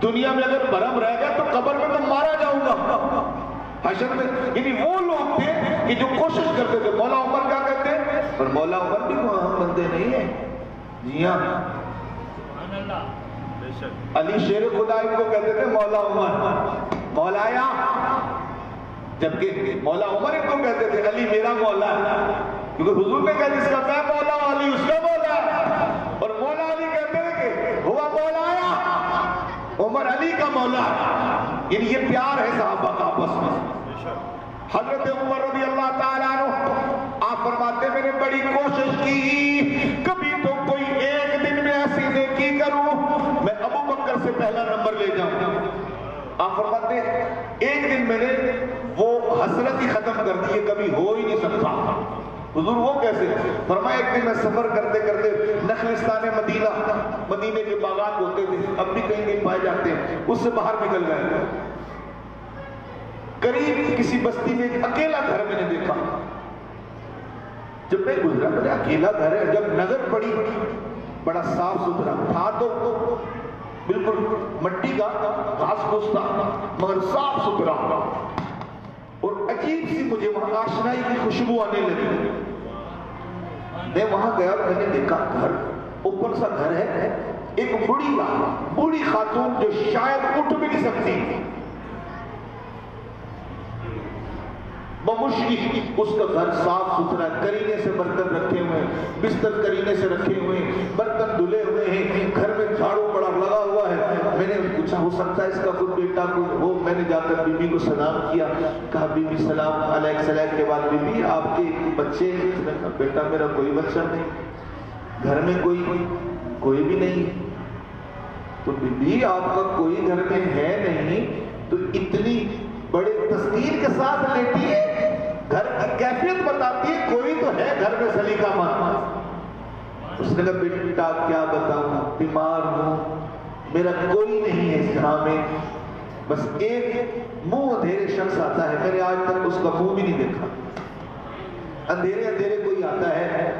دنیا میں اگر برہم رہ گیا تو قبر میں تو مارا جاؤں گا. حشر میں یعنی وہ لوگ تھے کہ جو کوشش کرتے تھے. مولا عمر کیا کہتے ہیں؟ پر مولا عمر بھی کوئی عام بندے نہیں ہیں. جی ہاں، علی شیر خدا ان کو کہتے تھے مولا عمر، مولایا. جبکہ مولا عمر ان کو کہتے تھے علی میرا مولا ہے، کیونکہ حضور نے کہا جس کا میں مولا ہوں علی اس کا مولا ہے. اور مولا علی کہتے ہیں کہ ہوا مولایا، عمر علی کا مولا ہے. یعنی یہ پیار ہے صحابہ کا آپس میں. حضرت عمر رضی اللہ تعالیٰ عنہ آپ فرماتے میں نے بڑی کوشش کی کبھی تو کوئی ایک دن میں ایسی نیکی کروں میں ابو بکر سے پہلا نمبر لے جاؤں. آپ فرماتے ایک دن میں نے وہ حسرت ہی ختم کر دی، کبھی ہو ہی نہیں سکتا. حضور وہ کیسے؟ فرمایا ایک دن میں سفر کرتے کرتے نخلستان مدینے کے باغات ہوتے تھے، اب بھی کہیں کہیں پائے جاتے ہیں، اس سے باہر نکل گئے. قریب کسی بستی میں ایک اکیلا گھر میں نے دیکھا. جب میں گزرا میں اکیلا گھر ہے، جب نظر پڑی بڑا صاف ستھرا تھا، تو بالکل مٹی کا گھاس پھوس تھا مگر صاف ستھرا، اور عجیب سی مجھے وہاں آشنائی کی خوشبو آنے لگی. میں وہاں گیا، میں نے دیکھا گھر اوپر سا گھر ہے، ایک بوڑھی خاتون جو شاید اٹھ بھی نہیں سکتی، بمشکل اس کا گھر صاف ستھرا، کرینے سے برتن رکھے ہوئے، بستر کرینے سے رکھے ہوئے، برتن دھلے ہوئے ہیں، گھر میں جھاڑو بڑا لگا ہوا ہے. میں نے پوچھا ہو سکتا ہے اس کا کوئی بیٹا کوئی ہو. میں نے جا کر بی بی کو سلام کیا، کہا بی بی سلام علیہ السلام کے بعد بی بی آپ کے بچے ہیں؟ بیٹا میرا کوئی بچہ نہیں، گھر میں کوئی بھی نہیں. تو بی بی آپ کا کوئی گھر میں ہے نہیں تو اتنی بڑے تصویر کے ساتھ لیتی ہے، گھر کی کیفیت بتاتی ہے کوئی تو ہے گھر میں سلیقہ مند. اس نے کہا بیٹا کیا بتاؤں، بیمار ہوں، میرا کوئی نہیں ہے اس جہاں میں، بس ایک منہ اندھیرے شخص آتا ہے، میں نے آج تک اس کا منہ بھی نہیں دیکھا. اندھیرے کوئی آتا ہے،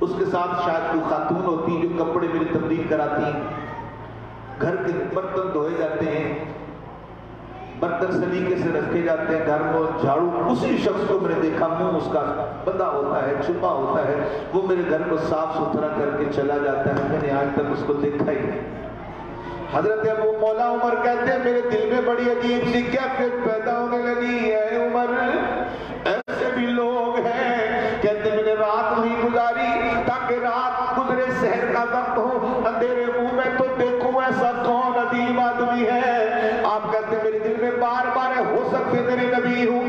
اس کے ساتھ شاید کوئی خاتون ہوتی جو کپڑے میرے تبدیل کراتی ہیں، گھر کے برتن دھوئے جاتے ہیں، برتن سلیقے سے رکھے جاتے ہیں، گھر میں جھاڑو. اسی شخص کو میں نے دیکھا، منہ اس کا بندہ ہوتا ہے، چھپا ہوتا ہے، وہ میرے گھر کو صاف ستھرا کر کے چلا جاتا ہے. میں نے آج تک اس کو دیکھا ہی نہیں. حضرت ابو مولا عمر کہتے ہیں میرے دل میں بڑی عجیب سی کیفیت پیدا ہونے لگی ہے. عمر ایسے بھی لوگ ہیں، کہتے میں نے رات نہیں گزاری تاکہ رات گزرے سحر کا وقت ہو، اندھیرے منہ میں تو دیکھوں ایسا کون عظیم آدمی ہے. آپ کہتے میرے دل میں بار بار ہو سکتے میرے نبی ہوں،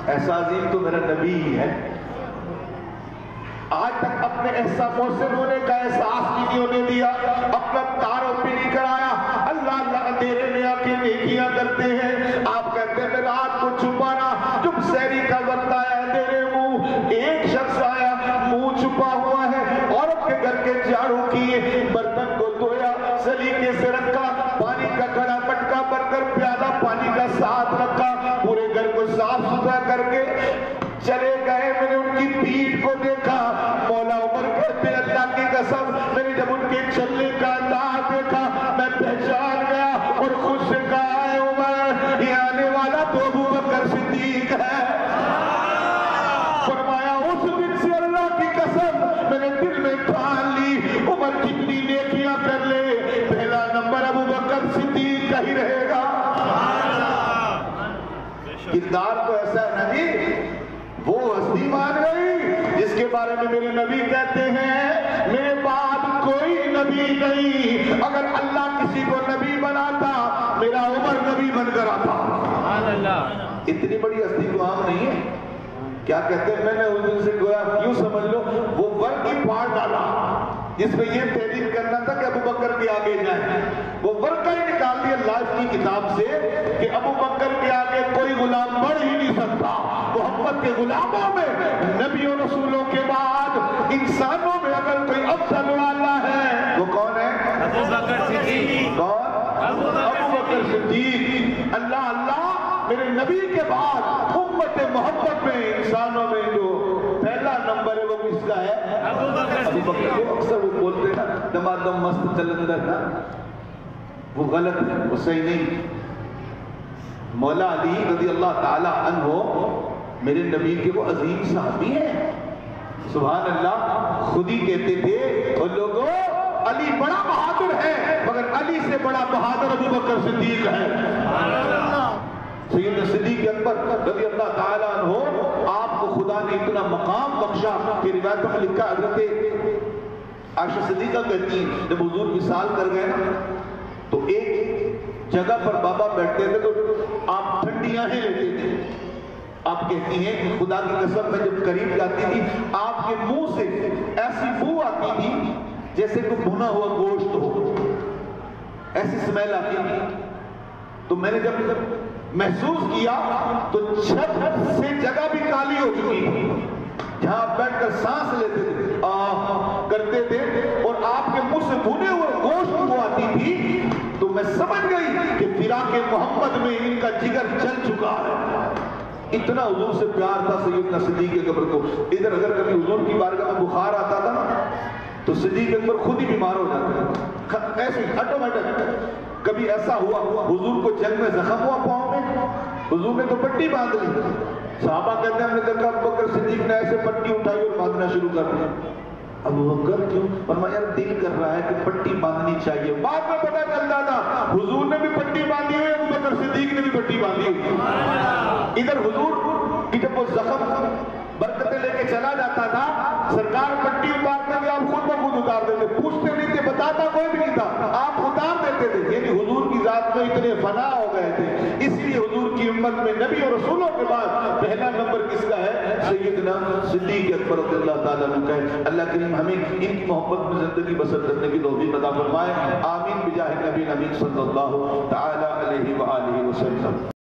ایسا عظیم تو میرا نبی ہی ہے. آج تک اپنے ایسا محسن ہونے کا احساس نہیں ہونے دیا، اپنا تعارف بھی نہیں کرایا. اللہ کی پیٹھ کو دیکھا، مولا عمر کہتے اللہ کی قسم میں نے جب ان کے چلنے کا انداز دیکھا میں پہچان گیا اور خود سے کہا اے عمر یہ آنے والا تو ابو بکر صدیق ہے۔ فرمایا اس دن سے اللہ کی قسم میں نے دل میں ٹھان لی عمر کتنی نیکیاں کر لے پہلا نمبر ابو بکر صدیق کا ہی رہے گا۔ کردار تو ایسا ہے نا جی، وہ ہستی مان گئی جس کے بارے میں میرے نبی کہتے ہیں میرے بعد کوئی نبی نہیں، اگر اللہ کسی کو نبی بناتا میرا عمر نبی بن کر آتا۔ اتنی بڑی ہستی تو عام نہیں ہے۔ کیا کہتے ہیں میں نے اس دن سے گویا یوں سمجھ لو وہ ورک ہی پار ڈالا جس میں یہ تحریر کرنا تھا کہ ابو بکر کے آگے جائیں، وہ ورک ہی نکال دیا لائف کی کتاب سے کہ ابو بکر کے آگے کوئی غلام بڑھ ہی نہیں سکتا۔ محمد کے غلاموں میں نبی و رسولوں کے بعد انسانوں میں اگر کوئی افضل والا ہے وہ کون ہے؟ ابو بکر صدیق۔ کون؟ ابو بکر صدیق۔ اللہ اللہ میرے نبی کے بعد امت محمد میں انسانوں میں جو پہلا نمبر ہے وہ کس کا ہے؟ ابو بکر ابو بکر۔ وہ اکثر وہ بولتے ہیں نا دمادم مست چلندر نا، وہ غلط ہے، وہ صحیح نہیں۔ مولا علی رضی اللہ تعالی عنہ میرے نبی کے وہ عظیم صحابی ہیں، سبحان اللہ، خود ہی کہتے تھے اور لوگوں علی بڑا بہادر ہے مگر علی سے بڑا بہادر ابو بکر صدیق ہے۔ سیدنا صدیق اکبر رضی اللہ تعالیٰ عنہ آپ کو خدا نے اتنا مقام بخشا کہ روایتوں میں لکھا حضرت عائشہ صدیقہ کہتی ہیں جب حضور وصال کر گئے نا تو ایک جگہ پر بابا بیٹھتے تھے تو آپ ٹھنڈی آہیں لیتے تھے۔ آپ کہتی ہیں خدا کی قسم میں جب قریب جاتی تھی آپ کے منہ سے ایسی بو آتی تھی جیسے کوئی بھنا ہوا گوشت ہو، ایسی سمیل آتی تھی۔ تو میں نے جب محسوس کیا تو چھت سے جگہ بھی کالی ہو چکی تھی، جہاں آپ بیٹھ کر سانس لیتے تھے کرتے تھے اور آپ کے منہ سے بھنے ہوئے گوشت وہ آتی تھی تو میں سمجھ گئی کہ فراق محمد میں ان کا جگر جل چکا ہے۔ اتنا حضور سے پیار تھا سیدنا صدیق اکبر کو۔ ادھر اگر کبھی حضور کی بارگاہ میں بخار آتا تھا نا تو صدیق اکبر خود ہی بیمار ہو جاتے تھے، ایسے آٹومیٹک۔ کبھی ایسا ہوا حضور کو جنگ میں زخم ہوا پاؤں میں، حضور نے تو پٹی باندھ لی، صحابہ کہتے ہیں ہم نے دیکھا ابو بکر صدیق نے ایسے پٹی اٹھائی اور باندھنا شروع کر دیا۔ ابو بکر کیوں؟ فرمایا یار دل کر رہا ہے کہ پٹی باندھنی چاہیے۔ بعد میں پتہ چلتا تھا حضور نے بھی پٹی باندھی ہوئی، ابو بکر صدیق نے بھی پٹی باندھی ہوئی۔ ادھر حضور کی جب وہ زخم برکتیں لے کے چلا جاتا تھا سرکار پٹی اتارتے تھے، آپ خود بخود اتار دیتے، پوچھتے نہیں تھے، بتاتا کوئی بھی نہیں تھا، آپ اتار دیتے تھے۔ یعنی حضور کی ذات میں اتنے فنا ہو گئے تھے، اس لیے حضور کی امت میں نبی اور رسولوں کے بعد پہلا نمبر کس کا ہے؟ سیدنا صدیق اکبر رضی اللہ تعالیٰ عنہ کا ہے۔ اللہ کریم ہمیں ان کی محبت میں زندگی بسر کرنے کی توفیق عطا فرمائے، آمین بجاہ نبی صلی اللہ تعالی علیہ وآلہ وسلم۔